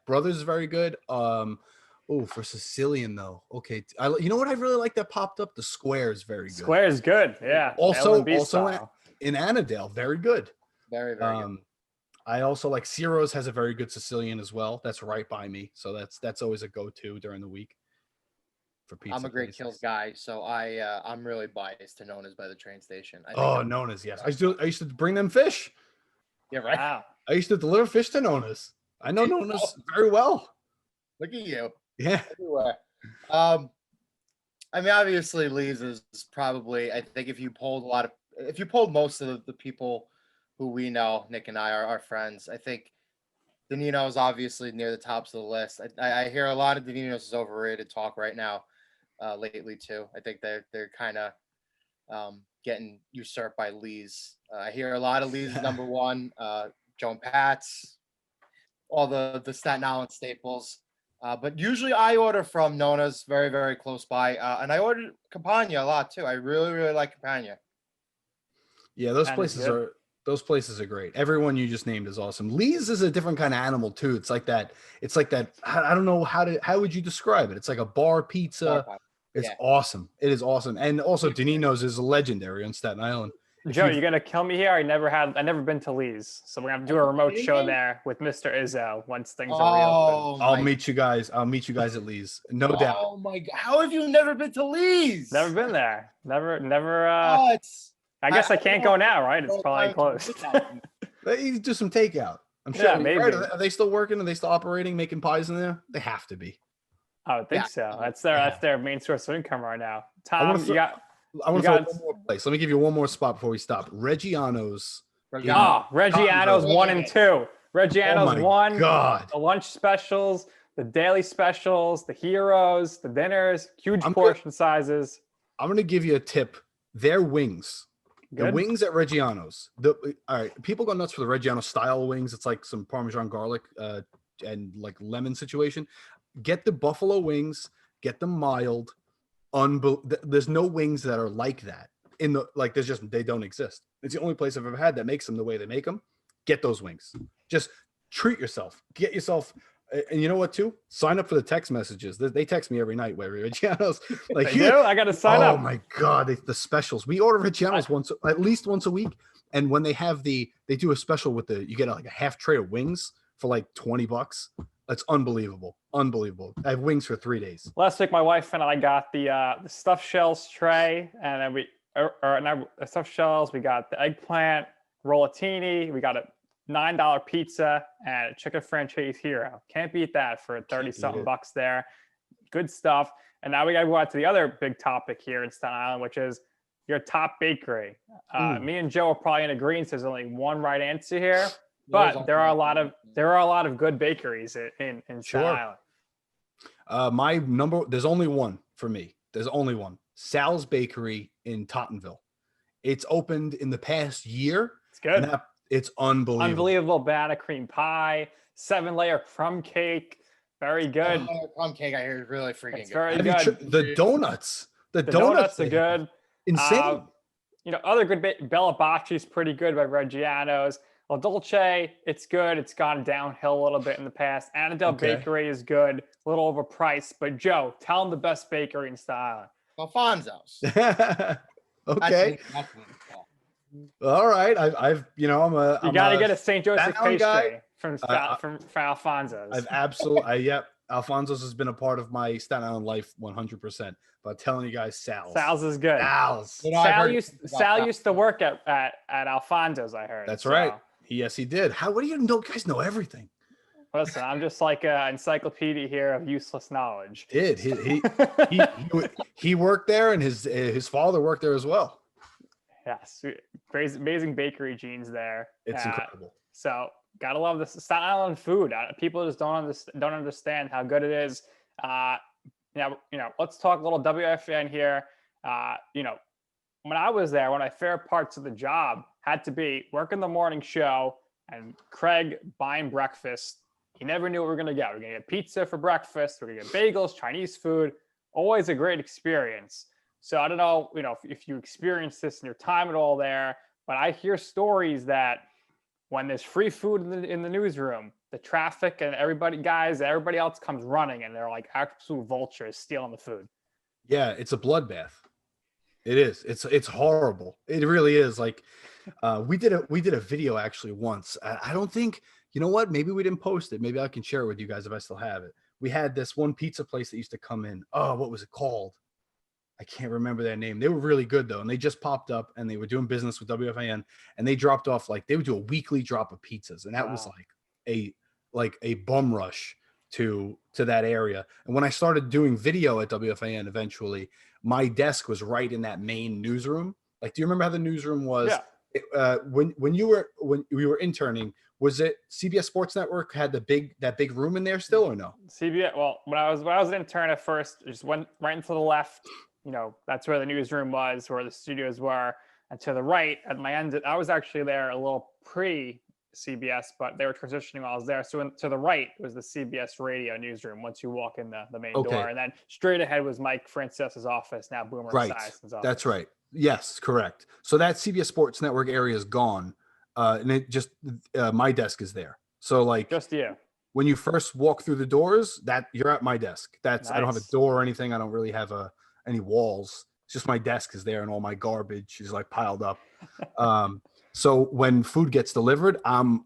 Brothers is very good. For Sicilian though, okay. You know what I really like that popped up? The Square is very good. Square is good, yeah. Also in Annandale, very good. Very good. I also like Ciro's has a very good Sicilian as well. That's right by me, so that's always a go-to during the week for pizza. I'm a Great Kills guy, so I'm really biased to Nona's by the train station. Nona's, yes. I used to bring them fish. Yeah, right. Wow. I used to deliver fish to Nona's. I know Nona's very well. Look at you. Yeah. Everywhere. Obviously, Lee's is probably. I think if you polled most of the people who we know, Nick and I are our friends. I think Danino's obviously near the tops of the list. I hear a lot of Danino's is overrated talk right now, lately too. I think they're kind of getting usurped by Lee's. I hear a lot of Lee's number one, Joan Pat's, all the Staten Island staples. But usually I order from Nona's, very, very close by. And I ordered Campagna a lot too. I really, really like Campagna. Yeah, those places are great. Everyone you just named is awesome. Lee's is a different kind of animal too. It's like that. I don't know how would you describe it? It's like a bar pizza. It's awesome. It is awesome. And also Danino's is legendary on Staten Island. Joe, you're gonna kill me here. I never been to Lee's, so we're gonna have to do a remote show there with Mr. Izzo once things are reopened. I'll meet you guys at Lee's, no doubt. Oh my god, how have you never been to Lee's? Never been there. Never. I guess I can't go now, right? It's probably closed. You do some takeout. I'm sure. Yeah, maybe. Right? Are they still working? Are they still operating, making pies in there? They have to be. I would think so. That's their main source of income right now. Tom, I want to throw one more place. Let me give you one more spot before we stop. Reggiano's. Reggiano's 1 and 2. Reggiano's 1. God. The lunch specials, the daily specials, the heroes, the dinners, huge portion sizes. I'm going to give you a tip. Their wings. Good. The wings at Reggiano's. All right, people go nuts for the Reggiano style wings. It's like some Parmesan garlic and like lemon situation. Get the buffalo wings. Get them mild. There's no wings that are like that. They don't exist. It's the only place I've ever had that makes them the way they make them. Get those wings. Just treat yourself. Get yourself. And you know what, too? Sign up for the text messages. They text me every night. Where Reggiano's like, I got to sign up. Oh my god, the specials. We order Reggiano's at least once a week, and when they do a special with you get like a half tray of wings for like $20. That's unbelievable. I have wings for 3 days. Last week, my wife and I got the stuffed shells tray, and then now stuffed shells. We got the eggplant rollatini. We got a $9 pizza and a chicken franchise hero. Can't beat that for 30 something bucks there. Good stuff. And now we got to go out to the other big topic here in Staten Island, which is your top bakery. Me and Joe are probably in agreement. There's only one right answer here, but there are a lot of good bakeries in Staten Island. There's only one for me. There's only one. Sal's Bakery in Tottenville. It's opened in the past year. It's good. And it's unbelievable. Unbelievable banana cream pie, 7-layer crumb cake. Very good. Crumb cake, I hear, is really freaking good. Very good. The donuts. The donuts are good. Insane. Other good Bella Bocce's pretty good by Reggiano's. La Dolce, it's good. It's gone downhill a little bit in the past. Annandale Bakery is good. A little overpriced. But Joe, tell them the best bakery in Staten Island. Alfonso's. Okay. All right. I'm you got to get a St. Joseph pastry from Alfonso's. Alfonso's has been a part of my Staten Island life 100%. But I'm telling you guys, Sal's is good. Sal used to work at Alfonso's, I heard. That's right. Yes, he did. What do you know? Guys know everything. Listen, I'm just like an encyclopedia here of useless knowledge. He worked there, and his father worked there as well. Yes, amazing bakery genes there. It's incredible. So gotta love this Staten Island food. People just don't understand how good it is. Let's talk a little WFAN here. When I was there, one of my favorite parts of the job had to be working the morning show and Craig buying breakfast. He never knew what we were going to get. We're going to get pizza for breakfast. We're going to get bagels, Chinese food. Always a great experience. So I don't know, if you experienced this in your time at all there, but I hear stories that when there's free food in the newsroom, the traffic and everybody else comes running and they're like absolute vultures stealing the food. Yeah, it's a bloodbath. It is. It's horrible. It really is. Like we did a video actually once. I don't think, you know what? Maybe we didn't post it. Maybe I can share it with you guys if I still have it. We had this one pizza place that used to come in. Oh, what was it called? I can't remember their name. They were really good though. And they just popped up and they were doing business with WFAN and they dropped off, they would do a weekly drop of pizzas. And that was like a bum rush to that area. And when I started doing video at WFAN eventually, my desk was right in that main newsroom. Do you remember how the newsroom was? Yeah. When we were interning, was it CBS Sports Network had that big room in there still or no? CBS. Well, when I was an intern at first, just went right into the left. That's where the newsroom was, where the studios were, and to the right at my end, I was actually there a little pre-CBS, but they were transitioning while I was there. So to the right was the CBS radio newsroom. Once you walk in the main door, and then straight ahead was Mike Frances's office. Now Boomer Carton's office. That's right. Yes, correct. So that CBS Sports Network area is gone. And it just my desk is there. So just you. When you first walk through the doors, that you're at my desk. Nice. I don't have a door or anything. I don't really have any walls. It's just my desk is there and all my garbage is piled up. So when food gets delivered, I'm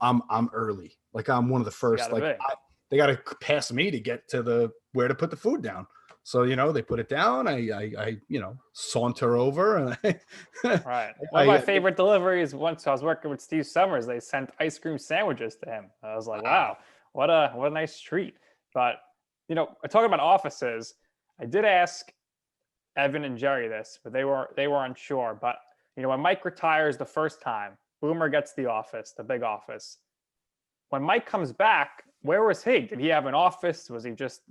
early. I'm one of the first. They got to pass me to get to where to put the food down. So, they put it down. I saunter over. And right. One of my favorite deliveries, once I was working with Steve Summers, they sent ice cream sandwiches to him. I was like, wow, what a nice treat. But, talking about offices, I did ask Evan and Jerry this, but they were unsure. But, when Mike retires the first time, Boomer gets the office, the big office. When Mike comes back, where was he? Did he have an office? Was he just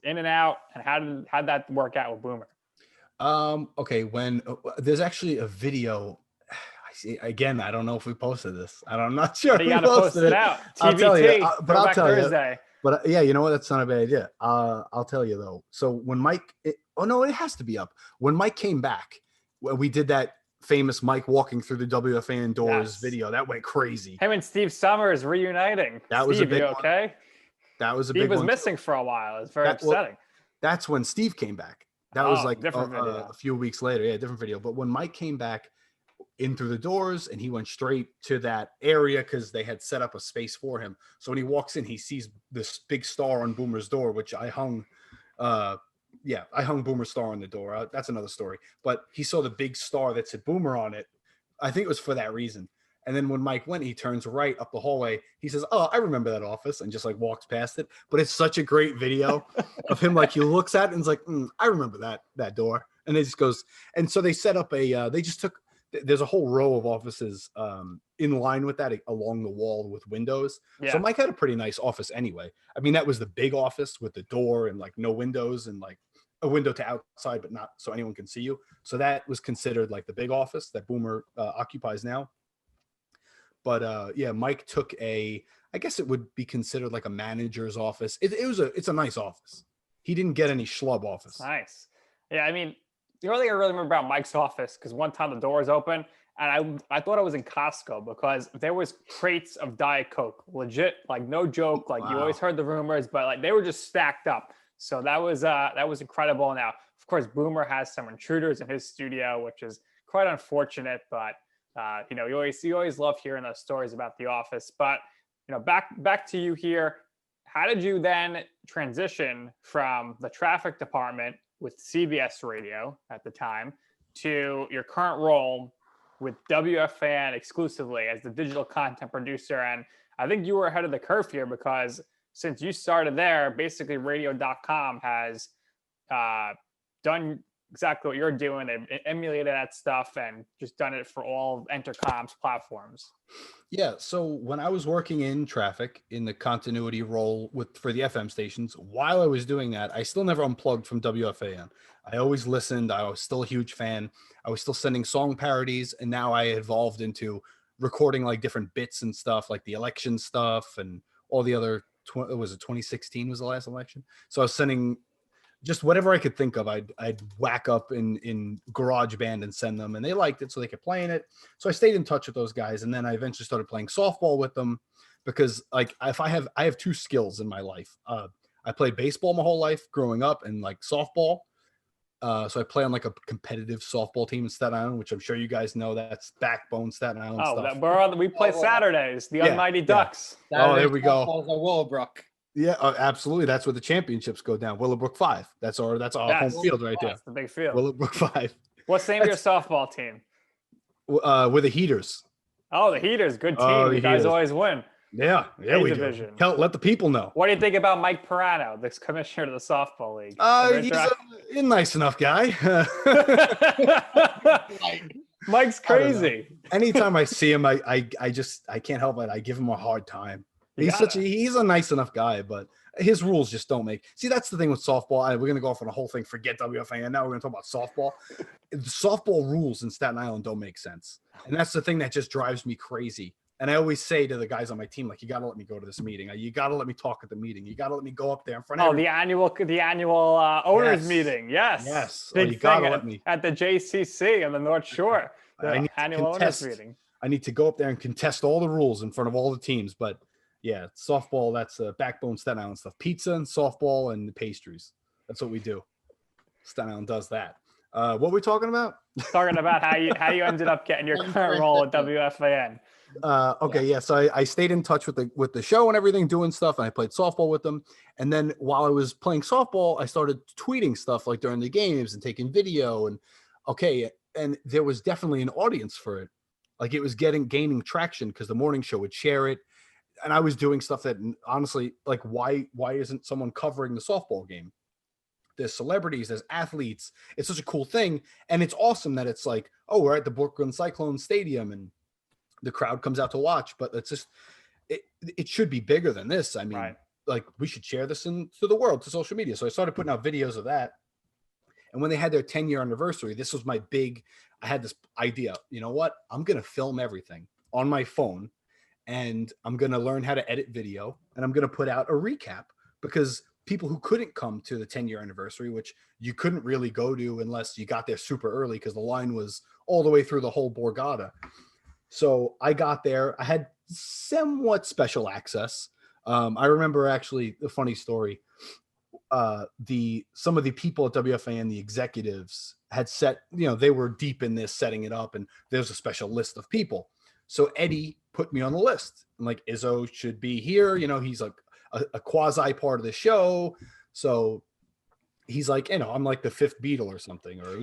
in and out? And how'd that work out with Boomer? Okay. When there's actually a video, I see again. I don't know if we posted this. I'm not sure. You got to post it out. TBT, I'll tell you. But I'll tell Thursday. You. But yeah, you know what? That's not a bad idea. I'll tell you though. So when Mike, it has to be up. When Mike came back, we did that famous Mike walking through the WFAN doors video. That went crazy. Him and Steve Summers reuniting. That was a big one. Okay. That was a big one. Steve was missing for a while. It was very upsetting. That's when Steve came back. That was a few weeks later. Yeah, different video. But when Mike came back in through the doors and he went straight to that area because they had set up a space for him. So when he walks in, he sees this big star on Boomer's door, which I hung yeah, I hung Boomer star on the door. That's another story. But he saw the big star that said Boomer on it. I think it was for that reason. And then when Mike went, he turns right up the hallway. He says, "Oh, I remember that office," and just like walks past it. But it's such a great video of him. Like he looks at it and is like, "I remember that door." And it just goes. And so they set up a. They just took. There's a whole row of offices in line with that along the wall with windows. Yeah. So Mike had a pretty nice office anyway. I mean, that was the big office with the door and like no windows and like a window to outside, but not so anyone can see you. So that was considered like the big office that Boomer occupies now. But yeah, Mike took I guess it would be considered like a manager's office. It's a nice office. He didn't get any schlub office. Nice. Yeah, I mean, the only thing I really remember about Mike's office, because one time the door was open and I thought I was in Costco because there was crates of Diet Coke, legit, like no joke. Like you always heard the rumors, but like they were just stacked up. So that was incredible. Now, of course, Boomer has some intruders in his studio, which is quite unfortunate, but you know, you always love hearing those stories about the office. But you know, back to you here. How did you then transition from the traffic department with CBS Radio at the time to your current role with WFAN exclusively as the digital content producer? And I think you were ahead of the curve here because since you started there, basically radio.com has done exactly what you're doing. They've emulated that stuff and just done it for all Entercom's platforms. Yeah. So when I was working in traffic in the continuity role for the FM stations, while I was doing that, I still never unplugged from WFAN. I always listened. I was still a huge fan. I was still sending song parodies. And now I evolved into recording like different bits and stuff, like the election stuff and all the other, was it 2016 was the last election? So I was sending just whatever I could think of, I'd whack up in GarageBand and send them, and they liked it, so they kept playing it. So I stayed in touch with those guys, and then I eventually started playing softball with them because, like, I have two skills in my life. I played baseball my whole life growing up, and like softball. So I play on like a competitive softball team in Staten Island, which I'm sure you guys know. That's backbone Staten Island stuff. We play Saturdays, the Almighty Ducks. Oh, there we go. Willowbrook. Yeah, absolutely. That's where the championships go down. Willowbrook 5. That's our home field right there. That's the big field. Willowbrook 5. What's the name of your softball team? We're the Heaters. Oh, the Heaters. Good team. You guys always win. Yeah, we division. Do. Let the people know. What do you think about Mike Pirano, the commissioner of the softball league? He's a nice enough guy. Mike's crazy. Anytime I see him, I can't help it. I give him a hard time. He's a nice enough guy, but his rules just don't make. See, that's the thing with softball. We're going to go off on a whole thing. Forget WFAN. Now we're going to talk about softball. The softball rules in Staten Island don't make sense, and that's the thing that just drives me crazy. And I always say to the guys on my team, like, you got to let me go to this meeting. You got to let me talk at the meeting. You got to let me go up there in front of everybody. The annual owners meeting. Yes. Big you got to let me at the JCC on the North Shore. The annual owners meeting. I need to go up there and contest all the rules in front of all the teams, but. Yeah, softball, that's backbone Staten Island stuff. Pizza and softball and pastries. That's what we do. Staten Island does that. What were we talking about? Talking about how you ended up getting your current role at WFAN. Okay, yeah. So I stayed in touch with the show and everything, doing stuff, and I played softball with them. And then while I was playing softball, I started tweeting stuff like during the games and taking video. And there was definitely an audience for it. Like it was gaining traction because the morning show would share it. And I was doing stuff that honestly, like, why isn't someone covering the softball game? There's celebrities, there's athletes. It's such a cool thing. And it's awesome that it's like, oh, we're at the Brooklyn Cyclone Stadium and the crowd comes out to watch. But it's just, it should be bigger than this. I mean, like we should share this to the world, to social media. So I started putting out videos of that. And when they had their 10-year anniversary, this was I had this idea, you know what? I'm going to film everything on my phone. And I'm going to learn how to edit video, and I'm going to put out a recap because people who couldn't come to the 10-year anniversary, which you couldn't really go to unless you got there super early because the line was all the way through the whole Borgata. So I got there. I had somewhat special access. I remember actually the funny story. Some of the people at WFAN, the executives, had set, they were deep in this, setting it up, and there's a special list of people. So Eddie put me on the list. I'm like, Izzo should be here. He's like a quasi part of the show. So he's like, I'm like the fifth Beatle or something, or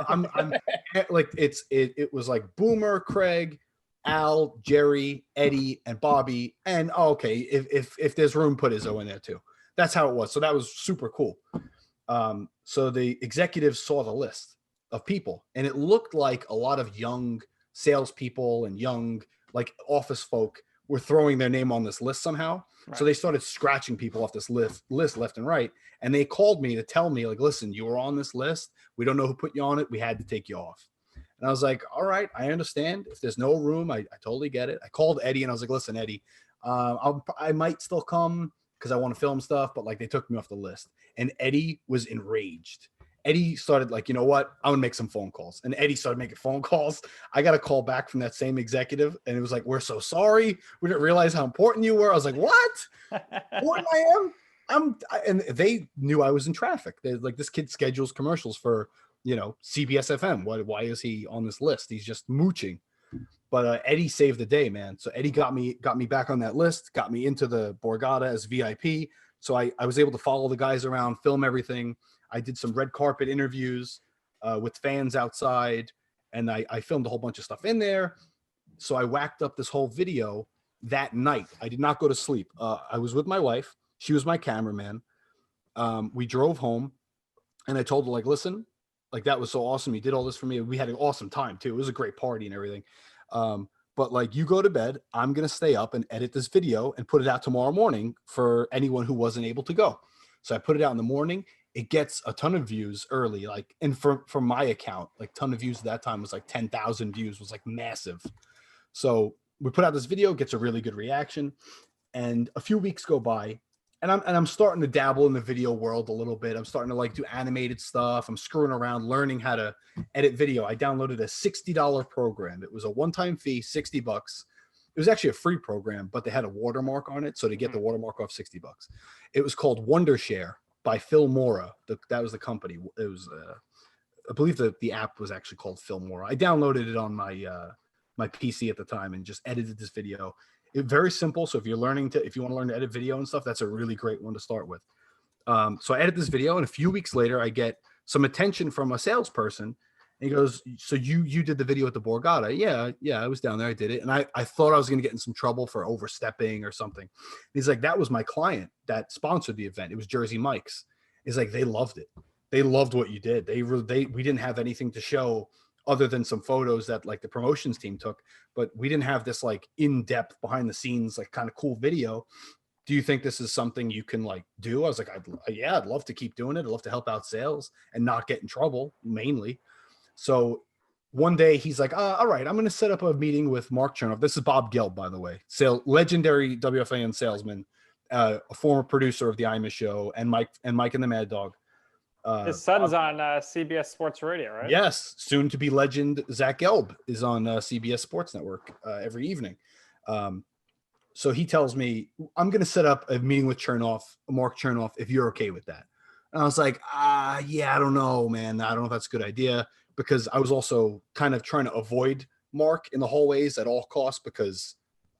I'm like it was like Boomer, Craig, Al, Jerry, Eddie, and Bobby, and okay, if there's room, put Izzo in there too. That's how it was. So that was super cool. So the executives saw the list of people, and it looked like a lot of young salespeople and young like office folk were throwing their name on this list somehow. Right. So they started scratching people off this list left and right. And they called me to tell me, like, listen, you were on this list. We don't know who put you on it. We had to take you off. And I was like, all right, I understand. If there's no room, I totally get it. I called Eddie and I was like, listen, Eddie, I might still come because I want to film stuff, but like they took me off the list. And Eddie was enraged. Eddie started like, you know what? I'm gonna make some phone calls. And Eddie started making phone calls. I got a call back from that same executive, and it was like, we're so sorry. We didn't realize how important you were. I was like, what? Important I am? And they knew I was in traffic. They're like, this kid schedules commercials for, CBS FM. Why is he on this list? He's just mooching. But Eddie saved the day, man. So Eddie got me back on that list, got me into the Borgata as VIP. So I was able to follow the guys around, film everything. I did some red carpet interviews with fans outside, and I filmed a whole bunch of stuff in there. So I whacked up this whole video that night. I did not go to sleep. I was with my wife. She was my cameraman. We drove home, and I told her, like, listen, like, that was so awesome. You did all this for me. We had an awesome time, too. It was a great party and everything. But like, you go to bed, I'm going to stay up and edit this video and put it out tomorrow morning for anyone who wasn't able to go. So I put it out in the morning. It gets a ton of views early, like, and from my account, like, ton of views at that time was like 10,000 views, was like massive. So we put out this video, gets a really good reaction, and a few weeks go by, and I'm starting to dabble in the video world a little bit. I'm starting to like do animated stuff. I'm screwing around, learning how to edit video. I downloaded a $60 program. It was a one-time fee, $60. It was actually a free program, but they had a watermark on it. So to get the watermark off, $60. It was called Wondershare by Phil Mora. That was the company. It was, I believe the app was actually called Phil Mora. I downloaded it on my my PC at the time and just edited this video. Very simple. So if you want to learn to edit video and stuff, that's a really great one to start with. So I edit this video, and a few weeks later, I get some attention from a salesperson. And he goes, so you did the video at the Borgata? Yeah, I was down there. I did it. And I thought I was going to get in some trouble for overstepping or something. And he's like, that was my client that sponsored the event. It was Jersey Mike's. He's like, they loved it. They loved what you did. We didn't have anything to show other than some photos that like the promotions team took, but we didn't have this like in-depth behind the scenes, like kind of cool video. Do you think this is something you can like do? I was like, I'd love to keep doing it. I'd love to help out sales and not get in trouble mainly. So one day he's like, all right, I'm going to set up a meeting with Mark Chernoff. This is Bob Gelb, by the way, legendary WFAN salesman, a former producer of the Ima Show, and Mike and the Mad Dog. His son's on CBS Sports Radio, right? Yes, soon to be legend Zach Gelb is on CBS Sports Network every evening. So he tells me, I'm going to set up a meeting with Mark Chernoff, if you're okay with that. And I was like, yeah, I don't know, man. I don't know if that's a good idea, because I was also kind of trying to avoid Mark in the hallways at all costs, because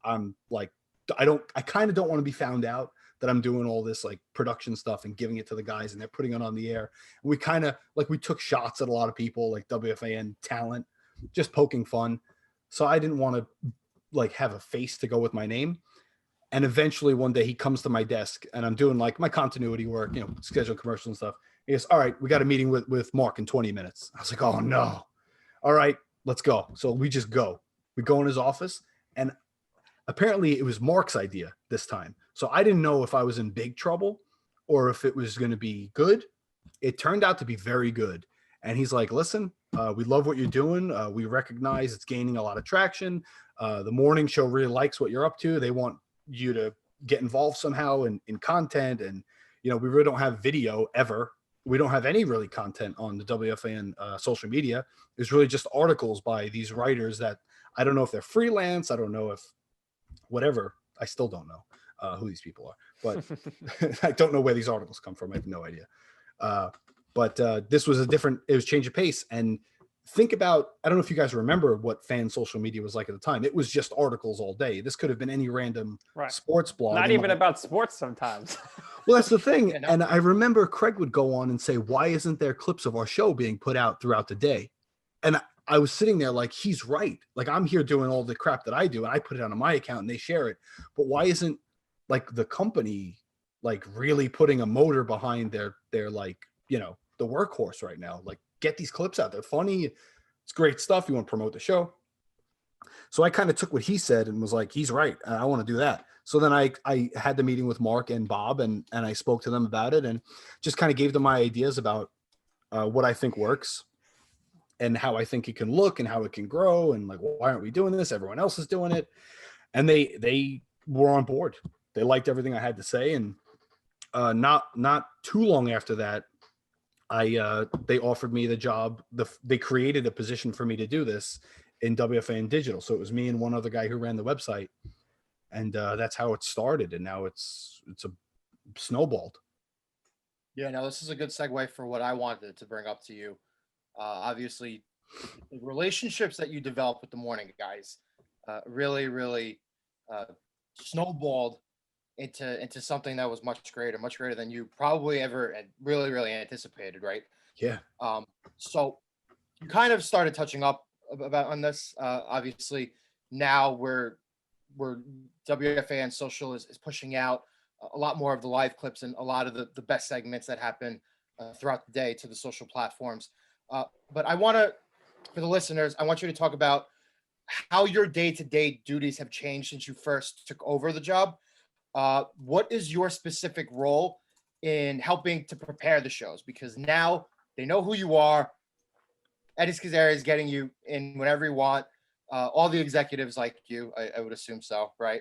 I'm like, I kind of don't want to be found out that I'm doing all this like production stuff and giving it to the guys and they're putting it on the air. And we kind of like, we took shots at a lot of people, like WFAN talent, just poking fun. So I didn't want to like have a face to go with my name. And eventually one day he comes to my desk and I'm doing like my continuity work, schedule commercials and stuff. He goes, all right, we got a meeting with Mark in 20 minutes. I was like, oh no. All right, let's go. So we just go. We go in his office, and apparently it was Mark's idea this time. So I didn't know if I was in big trouble or if it was going to be good. It turned out to be very good. And he's like, listen, we love what you're doing. We recognize it's gaining a lot of traction. The morning show really likes what you're up to. They want you to get involved somehow in content. And, we really don't have video ever. We don't have any really content on the WFAN social media. It's really just articles by these writers that I don't know if they're freelance. I don't know if whatever. I still don't know who these people are, but I don't know where these articles come from. I have no idea. But this was it was change of pace. And think about, I don't know if you guys remember what fan social media was like at the time. It was just articles all day. This could have been any random Right. sports blog. Not And even about sports sometimes. well, that's the thing. Yeah, no. And I remember Craig would go on and say, why isn't there clips of our show being put out throughout the day? And I was sitting there like, he's right. Like, I'm here doing all the crap that I do, and I put it on my account and they share it. But why isn't like the company like really putting a motor behind their like, you know, the workhorse right now? Like, get these clips out. They're funny. It's great stuff. You want to promote the show. So I kind of took what he said and was like, he's right. I want to do that. So then I had the meeting with Mark and Bob, and I spoke to them about it and just kind of gave them my ideas about what I think works and how I think it can look and how it can grow. And like, why aren't we doing this? Everyone else is doing it. And they were on board. They liked everything I had to say. And not too long after that, they offered me the job. They created a position for me to do this in WFAN digital. So it was me and one other guy who ran the website. And that's how it started. And now it's a snowballed. Yeah, no, this is a good segue for what I wanted to bring up to you. Obviously, the relationships that you develop with the morning guys really snowballed into something that was much greater than you probably ever really anticipated, right? Yeah. So you kind of started touching up about on this. Obviously, now we're WFAN social is pushing out a lot more of the live clips and a lot of the best segments that happen throughout the day to the social platforms. But I want to, for the listeners, I want you to talk about how your day-to-day duties have changed since you first took over the job. What is your specific role in helping to prepare the shows? Because now they know who you are. Eddie Scazzeri is getting you in whenever you want. All the executives like you, I would assume so, right?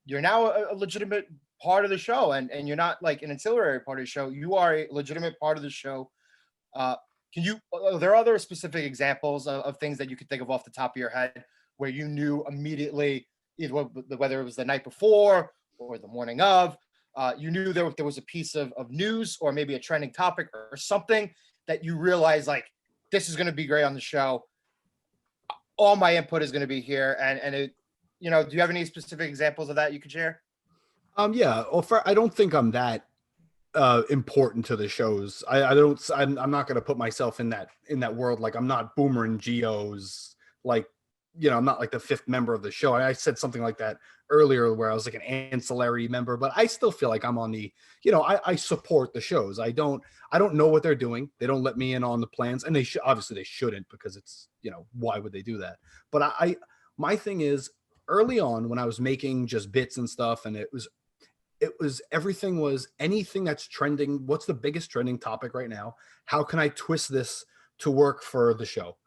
You're now a legitimate part of the show, and you're not like an ancillary part of the show. You are a legitimate part of the show. Are there other specific examples of things that you could think of off the top of your head where you knew immediately, either whether it was the night before or the morning of, you knew there was a piece of news or maybe a trending topic or something that you realized like, this is going to be great on the show. All my input is going to be here. And it, you know, do you have any specific examples of that you could share? Yeah. Well, I don't think I'm that important to the shows. I'm not going to put myself in that world. Like, I'm not Boomer and Geo's, like, you know, I'm not like the fifth member of the show. I said something like that earlier where I was like an ancillary member, but I still feel like I'm on the, you know, I support the shows. I don't know what they're doing. They don't let me in on the plans, and obviously they shouldn't, because it's, you know, why would they do that? But my thing is, early on when I was making just bits and stuff, and it was everything was anything that's trending. What's the biggest trending topic right now? How can I twist this to work for the show?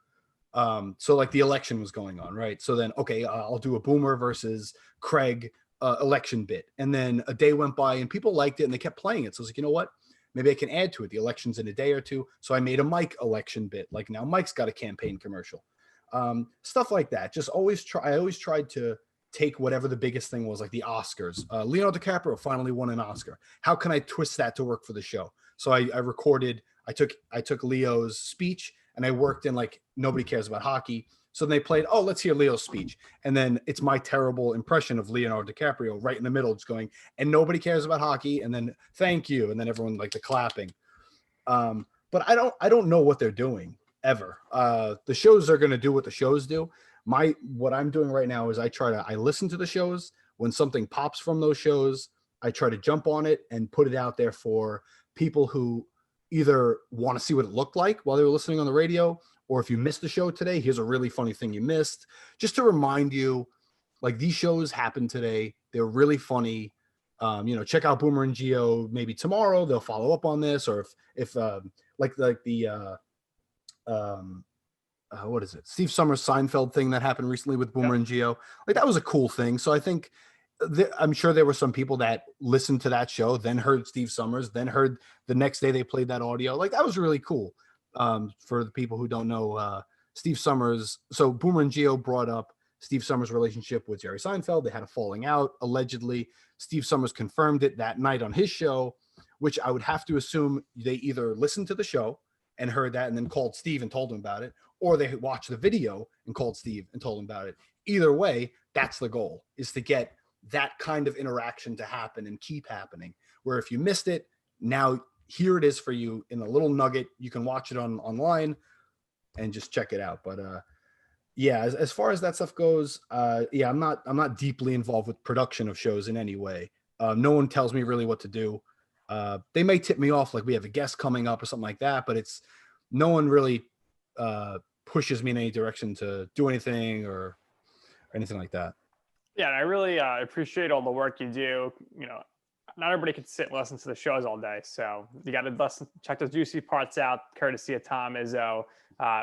So like the election was going on, right? So then, okay, I'll do a Boomer versus Craig election bit. And then a day went by and people liked it and they kept playing it. So I was like, you know what? Maybe I can add to it. The election's in a day or two. So I made a Mike election bit. Like, now Mike's got a campaign commercial. Stuff like that. I always tried to take whatever the biggest thing was, like the Oscars. Leonardo DiCaprio finally won an Oscar. How can I twist that to work for the show? So I took Leo's speech and I worked in, like, nobody cares about hockey. So then they played, oh, let's hear Leo's speech. And then it's my terrible impression of Leonardo DiCaprio right in the middle, just going, and nobody cares about hockey. And then thank you. And then everyone, like, the clapping. But I don't know what they're doing ever. The shows are going to do what the shows do. What I'm doing right now is I listen to the shows. When something pops from those shows, I try to jump on it and put it out there for people who either want to see what it looked like while they were listening on the radio, or if you missed the show today, here's a really funny thing you missed, just to remind you, like, these shows happened today. They're really funny. You know, check out Boomer and Geo maybe tomorrow. They'll follow up on this. Or if what is it? Steve Summers Seinfeld thing that happened recently with Boomer and Geo. Like, that was a cool thing. So I think I'm sure there were some people that listened to that show, then heard Steve Summers, then heard the next day they played that audio. Like, that was really cool. For the people who don't know, Steve Summers. So Boomer and Geo brought up Steve Summers' relationship with Jerry Seinfeld. They had a falling out, allegedly. Steve Summers confirmed it that night on his show, which I would have to assume they either listened to the show and heard that and then called Steve and told him about it, or they watched the video and called Steve and told him about it. Either way, that's the goal, is to get that kind of interaction to happen and keep happening, where if you missed it, now here it is for you in a little nugget. You can watch it online and just check it out. But yeah, as far as that stuff goes, yeah, I'm not deeply involved with production of shows in any way. No one tells me really what to do. They may tip me off, like we have a guest coming up or something like that, but it's no one really pushes me in any direction to do anything or anything like that. Yeah, and I really appreciate all the work you do. Not everybody can sit and listen to the shows all day, so you got to check those juicy parts out, courtesy of Tom Izzo.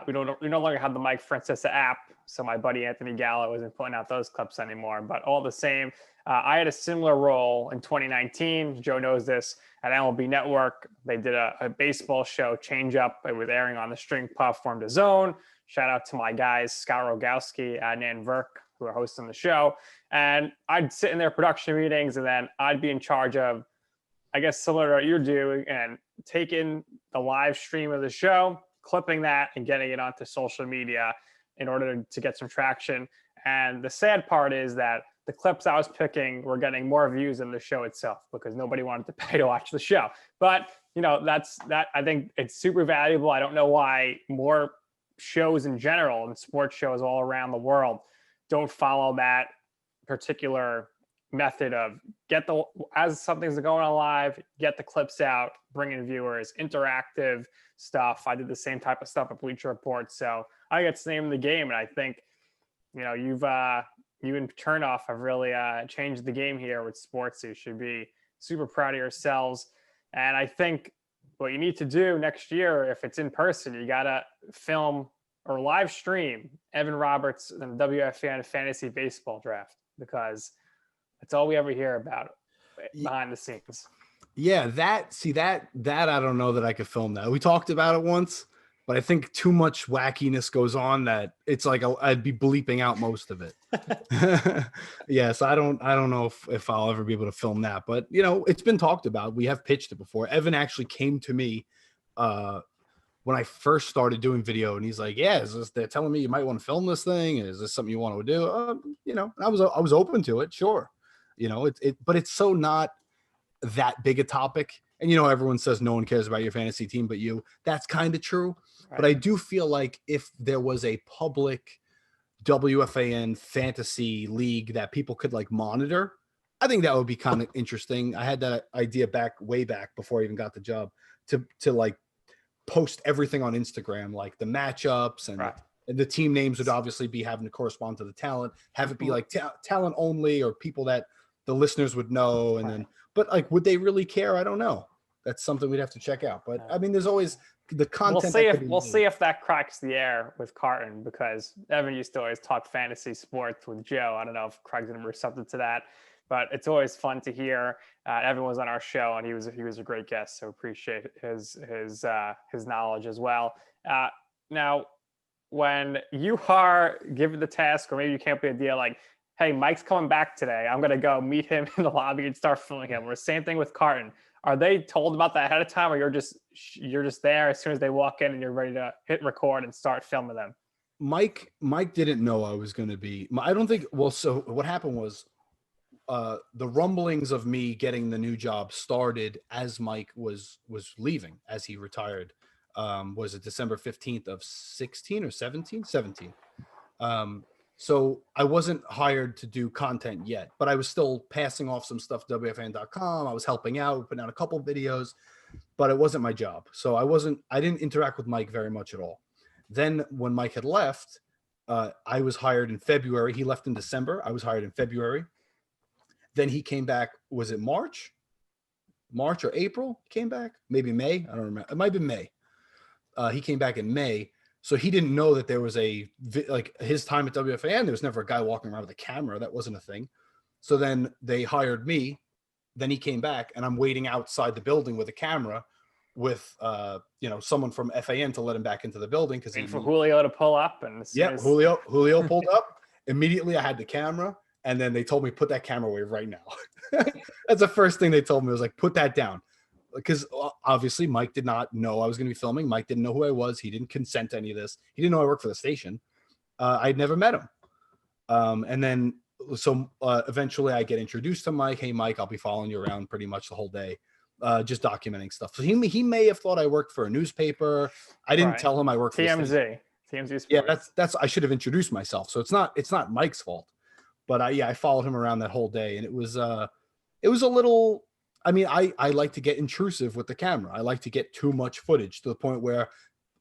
We no longer have the Mike Francesa app, so my buddy Anthony Gallo isn't putting out those clips anymore. But all the same, I had a similar role in 2019. Joe knows this. At MLB Network, they did a baseball show, Change Up. It was airing on the String platform DAZN. Shout out to my guys, Scott Rogowski, Adnan Verk, who are hosting the show. And I'd sit in their production meetings, and then I'd be in charge of, I guess, similar to what you're doing, and taking the live stream of the show, clipping that, and getting it onto social media in order to get some traction. And the sad part is that the clips I was picking were getting more views than the show itself, because nobody wanted to pay to watch the show. But, I think it's super valuable. I don't know why more shows in general and sports shows all around the world don't follow that particular method of as something's going on live, get the clips out, bring in viewers, interactive stuff. I did the same type of stuff at Bleacher Report. So I think it's the name of the game. And I think, you and Chernoff have really changed the game here with sports. So you should be super proud of yourselves. And I think what you need to do next year, if it's in person, you got to film or live stream Evan Roberts and the WFAN fantasy baseball draft, because that's all we ever hear about behind the scenes. Yeah, that I don't know that I could film that. We talked about it once, but I think too much wackiness goes on that it's like I'd be bleeping out most of it. Yes, I don't know if I'll ever be able to film that, but it's been talked about. We have pitched it before. Evan actually came to me when I first started doing video, and he's like, "Yeah, they're telling me you might want to film this thing. Is this something you want to do?" And I was open to it, sure. But it's so not that big a topic. And everyone says no one cares about your fantasy team but you. That's kind of true. Right. But I do feel like if there was a public WFAN fantasy league that people could monitor, I think that would be kind of interesting. I had that idea way back before I even got the job to post everything on Instagram, like the matchups and, right. and the team names would obviously be having to correspond to the talent, have it be talent only, or people that the listeners would know. And right. then, but would they really care? I don't know. That's something we'd have to check out. But I mean, there's always the content. We'll see if that cracks the air with Carton, because Evan used to always talk fantasy sports with Joe. I don't know if Craig's going to be receptive to that, but it's always fun to hear. Evan was on our show, and he was a great guest, so appreciate his knowledge as well. Now, when you are given the task, or maybe you can't be a deal like, hey, Mike's coming back today, I'm going to go meet him in the lobby and start filming him. Or same thing with Carton. Are they told about that ahead of time, or you're just there as soon as they walk in and you're ready to hit record and start filming them? Mike didn't know I was going to be. I don't think. Well, so what happened was, the rumblings of me getting the new job started as Mike was leaving, as he retired. Was it December 15th of 16 or 17? 17. So I wasn't hired to do content yet, but I was still passing off some stuff to WFAN.com. I was helping out, putting out a couple videos, but it wasn't my job. So I didn't interact with Mike very much at all. Then when Mike had left, I was hired in February. He left in December. I was hired in February. Then he came back. Was it March or April? He came back, maybe May. I don't remember. It might have been May. He came back in May. So he didn't know that there was his time at WFAN. There was never a guy walking around with a camera. That wasn't a thing. So then they hired me. Then he came back, and I'm waiting outside the building with a camera with, someone from FAN to let him back into the building. And for Julio to pull up. Julio pulled up. Immediately I had the camera, and then they told me, put that camera away right now. That's the first thing they told me, was put that down. because obviously Mike did not know I was going to be filming. Mike didn't know who I was. He didn't consent to any of this. He didn't know I worked for the station. I'd never met him. And then eventually I get introduced to Mike. Hey, Mike, I'll be following you around pretty much the whole day, just documenting stuff. So he may have thought I worked for a newspaper. I didn't tell him I worked for TMZ. TMZ Sports. Yeah, that's I should have introduced myself. So it's not Mike's fault. But I followed him around that whole day, and it was a little. I mean, I like to get intrusive with the camera. I like to get too much footage to the point where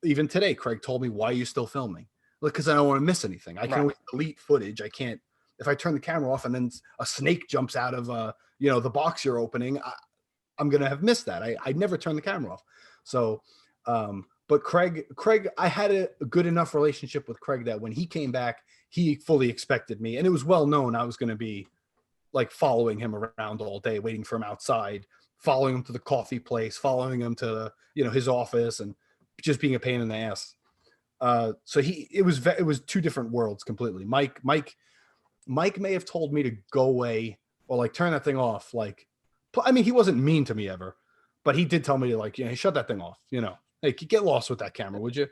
even today, Craig told me, "Why are you still filming?" Look, because I don't want to miss anything. I can always delete footage. I can't if I turn the camera off and then a snake jumps out of the box you're opening. I'm gonna have missed that. I never turn the camera off. So, but Craig, I had a good enough relationship with Craig that when he came back, he fully expected me, and it was well known I was going to be like following him around all day, waiting for him outside, following him to the coffee place, following him to his office, and just being a pain in the ass. So it was two different worlds completely. Mike may have told me to go away or like turn that thing off. Like, I mean, he wasn't mean to me ever, but he did tell me to like, shut that thing off. Hey, get lost with that camera, would you?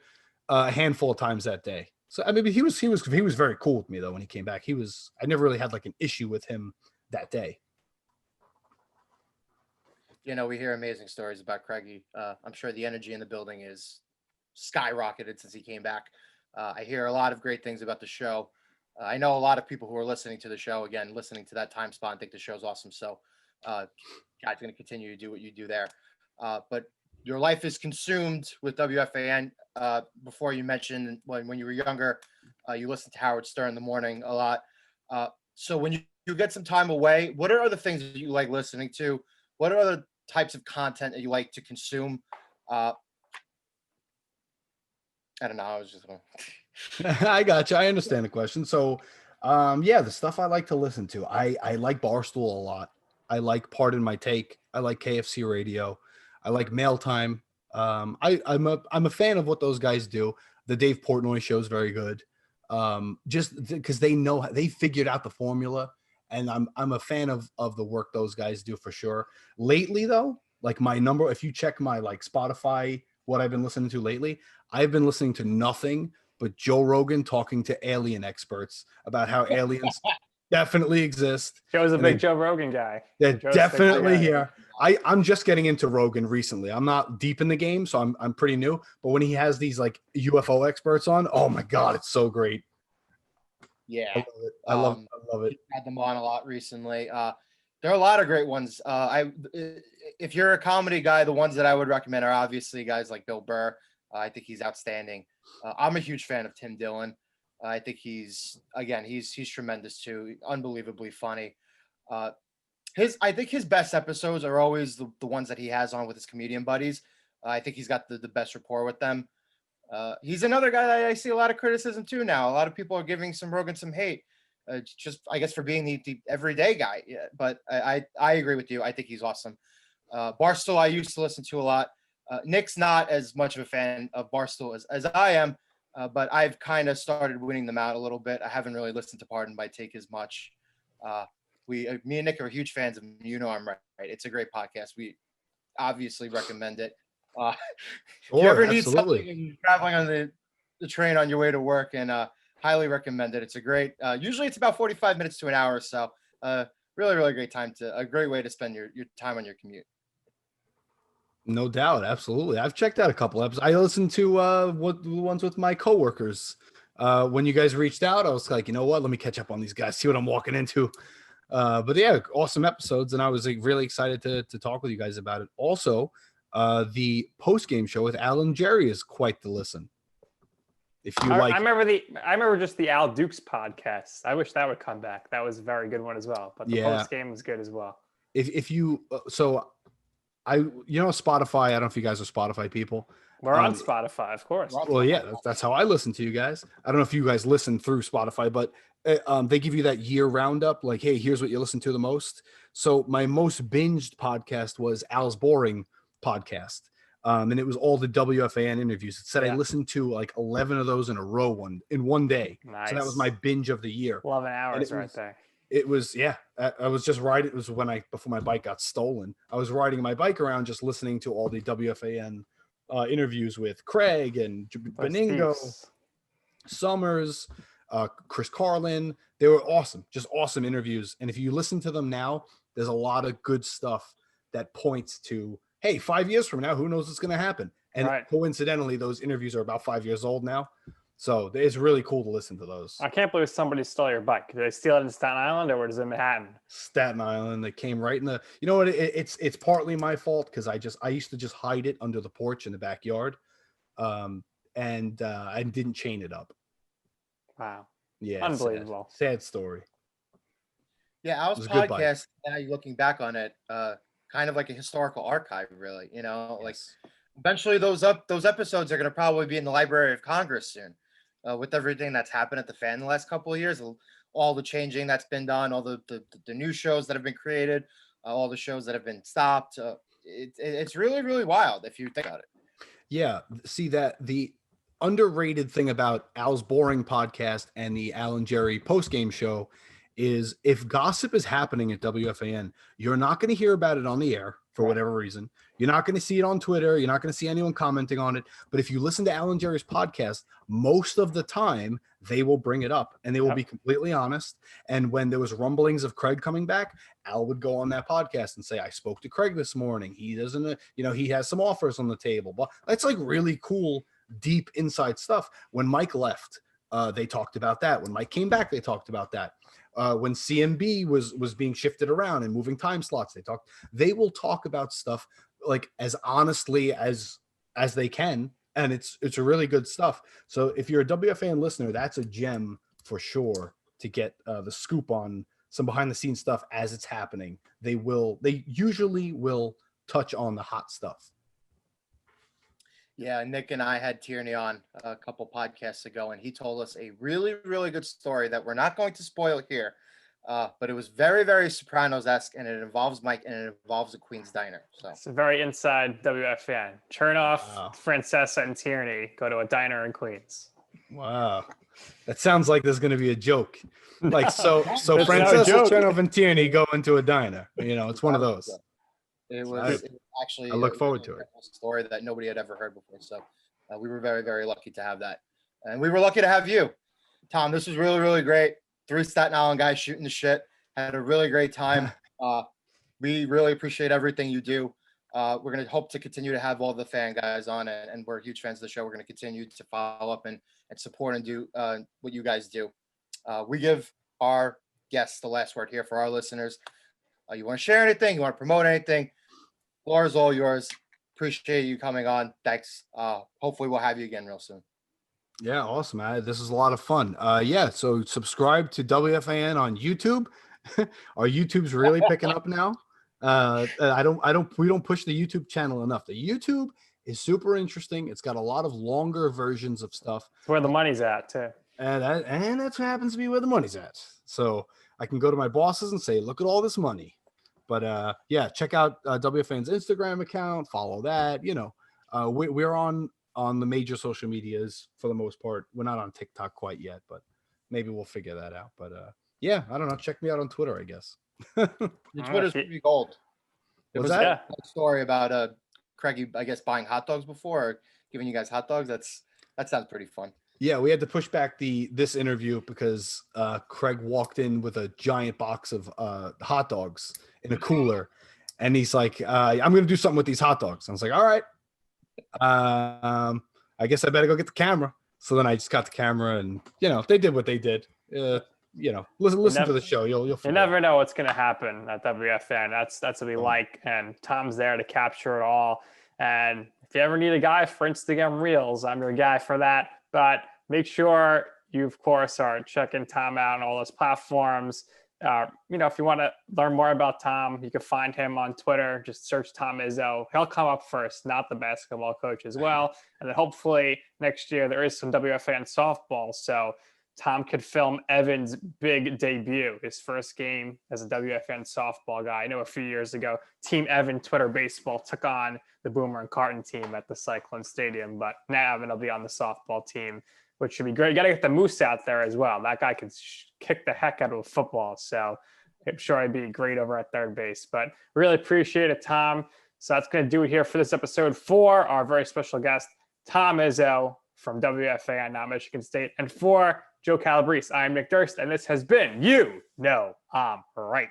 A handful of times that day. So I mean, he was very cool with me though when he came back. I never really had like an issue with him that day. We hear amazing stories about Craigie. I'm sure the energy in the building is skyrocketed since he came back. I hear a lot of great things about the show. I know a lot of people who are listening to the show, again, listening to that time spot, and think the show's awesome. So God's going to continue to do what you do there. But your life is consumed with WFAN. Before you mentioned when you were younger, you listened to Howard Stern in the morning a lot. So when you get some time away, what are other things that you like listening to? What are other types of content that you like to consume? I don't know. I was just I got you. I understand the question. So, the stuff I like to listen to, I like Barstool a lot. I like Pardon My Take. I like KFC Radio. I like Mail Time. I'm a fan of what those guys do. The Dave Portnoy show is very good. Just because they figured out the formula, and I'm a fan of the work those guys do for sure. Lately though, like if you check my like Spotify, what I've been listening to lately, I've been listening to nothing but Joe Rogan talking to alien experts about how aliens definitely exist. Joe's a big Joe Rogan guy. They're definitely here. I'm just getting into Rogan recently. I'm not deep in the game, so I'm pretty new. But when he has these like UFO experts on, oh my god, it's so great. Yeah, I love it. Had them on a lot recently. There are a lot of great ones. If you're a comedy guy, the ones that I would recommend are obviously guys like Bill Burr. I think he's outstanding. I'm a huge fan of Tim Dillon. I think he's tremendous too. Unbelievably funny. I think his best episodes are always the ones that he has on with his comedian buddies. I think he's got the best rapport with them. He's another guy that I see a lot of criticism too now. A lot of people are giving Rogan some hate, just I guess for being the everyday guy. Yeah, but I agree with you. I think he's awesome. Barstool I used to listen to a lot. Nick's not as much of a fan of Barstool as I am, but I've kind of started winning them out a little bit. I haven't really listened to Pardon My Take as much. Me and Nick are huge fans of him. I'm right. It's a great podcast. We obviously recommend it. If you ever need something and you're traveling on the train on your way to work, and highly recommend it. It's a great, usually it's about 45 minutes to an hour or so. Really, really great a great way to spend your time on your commute. No doubt. Absolutely. I've checked out a couple episodes. I listened to the ones with my coworkers. When you guys reached out, I was like, you know what? Let me catch up on these guys, see what I'm walking into. But yeah, awesome episodes. And I was like really excited to talk with you guys about it. Also, the post-game show with Alan Jerry is quite the listen. If you like, I remember just the Al Dukes podcast. I wish that would come back. That was a very good one as well. But the post game was good as well. If you Spotify. I don't know if you guys are Spotify people. We're on Spotify, of course. Well, yeah, that's how I listen to you guys. I don't know if you guys listen through Spotify, but they give you that year roundup. Like, hey, here's what you listen to the most. So my most binged podcast was Al's Boring podcast. And it was all the WFAN interviews. It said I listened to like 11 of those in a row in one day. Nice. So that was my binge of the year. 11 hours right there. It was, yeah. I was just riding. It was before my bike got stolen. I was riding my bike around, just listening to all the WFAN interviews with Craig and Rest Beningo, peace. Summers, Chris Carlin. They were awesome, just awesome interviews. And if you listen to them now, there's a lot of good stuff that points to, hey, 5 years from now, who knows what's going to happen? And Right. coincidentally, those interviews are about 5 years old now. So it's really cool to listen to those. I can't believe somebody stole your bike. Did they steal it in Staten Island or was it in Manhattan? Staten Island, they came right in the. You know what? It's partly my fault because I used to just hide it under the porch in the backyard, and I didn't chain it up. Wow. Yeah, Unbelievable. Sad story. Yeah, Al's was a good bike. podcast, now you're looking back on it, kind of like a historical archive, really. You know, like Yes. eventually those episodes are going to probably be in the Library of Congress soon, with everything that's happened at the fan the last couple of years, all the changing that's been done, all the new shows that have been created, all the shows that have been stopped. It's really, really wild if you think about it. Yeah, see that the underrated thing about Al's Boring podcast and the Al and Jerry post game show is if gossip is happening at WFAN, you're not going to hear about it on the air for whatever reason. You're not going to see it on Twitter. You're not going to see anyone commenting on it. But if you listen to Al and Jerry's podcast, most of the time they will bring it up and they will be completely honest. And when there was rumblings of Craig coming back, Al would go on that podcast and say, I spoke to Craig this morning. He doesn't, he has some offers on the table. But that's like really cool, deep inside stuff. When Mike left, they talked about that. When Mike came back, they talked about that. When CMB was being shifted around and moving time slots, they will talk about stuff like as honestly as they can, and it's a really good stuff. So if you're a WFAN listener, that's a gem for sure to get the scoop on some behind the scenes stuff as it's happening. They usually will touch on the hot stuff. Yeah, Nick and I had Tierney on a couple podcasts ago, and he told us a really, really good story that we're not going to spoil here, but it was very, very Sopranos-esque, and it involves Mike, and it involves a Queen's Diner. So It's a very inside WFAN. Chernoff, Wow. Francesa, and Tierney go to a diner in Queens. Wow, that sounds like there's going to be a joke. Like so It's no Francesa, joke. Chernoff, and Tierney go into a diner. It's one of those. it Right. was actually I look a forward really to it. incredible story that nobody had ever heard before. So we were very, very lucky to have that, and we were lucky to have you, Tom. This was really, really great. 3 Staten Island guys shooting the shit. Had a really great time. We really appreciate everything you do. We're going to hope to continue to have all the fan guys on, and we're huge fans of the show. We're going to continue to follow up and support and do what you guys do. We give our guests the last word here for our listeners. You want to share anything? You want to promote anything? Floor is all yours. Appreciate you coming on. Thanks. Hopefully we'll have you again real soon. Yeah, awesome. This is a lot of fun. So subscribe to WFAN on YouTube. Our YouTube's really picking up now. We don't push the YouTube channel enough. The YouTube is super interesting. It's got a lot of longer versions of stuff. It's where the money's at, too. And that's what happens to be where the money's at. So I can go to my bosses and say, look at all this money. But check out WFAN's Instagram account, follow that. We're on the major social medias for the most part. We're not on TikTok quite yet, but maybe we'll figure that out. But I don't know. Check me out on Twitter, I guess. Your Twitter's pretty gold. There Was was that? a story about Craigie, I guess, buying hot dogs before, or giving you guys hot dogs. That sounds pretty fun. Yeah, we had to push back this interview because Craig walked in with a giant box of hot dogs in a cooler, and he's like, "I'm going to do something with these hot dogs." I was like, "All right, I guess I better go get the camera." So then I just got the camera, and they did what they did. Listen to the show. You'll You figure never know what's going to happen at WFN. That's what we like, and Tom's there to capture it all. And if you ever need a guy for Instagram Reels, I'm your guy for that. But make sure you, of course, are checking Tom out on all those platforms. If you want to learn more about Tom, you can find him on Twitter. Just search Tom Izzo. He'll come up first, not the basketball coach as well. And then hopefully next year there is some WFAN softball. So Tom could film Evan's big debut, his first game as a WFN softball guy. I know a few years ago, Team Evan Twitter Baseball took on the Boomer and Carton team at the Cyclone Stadium, but now Evan will be on the softball team, which should be great. You got to get the Moose out there as well. That guy can kick the heck out of a football. So I'm sure I'd be great over at third base. But really appreciate it, Tom. So that's going to do it here for this episode for our very special guest, Tom Izzo from WFAN, not Michigan State. And for Joe Calabrese, I'm Nick Durst, and this has been You Know I'm Right.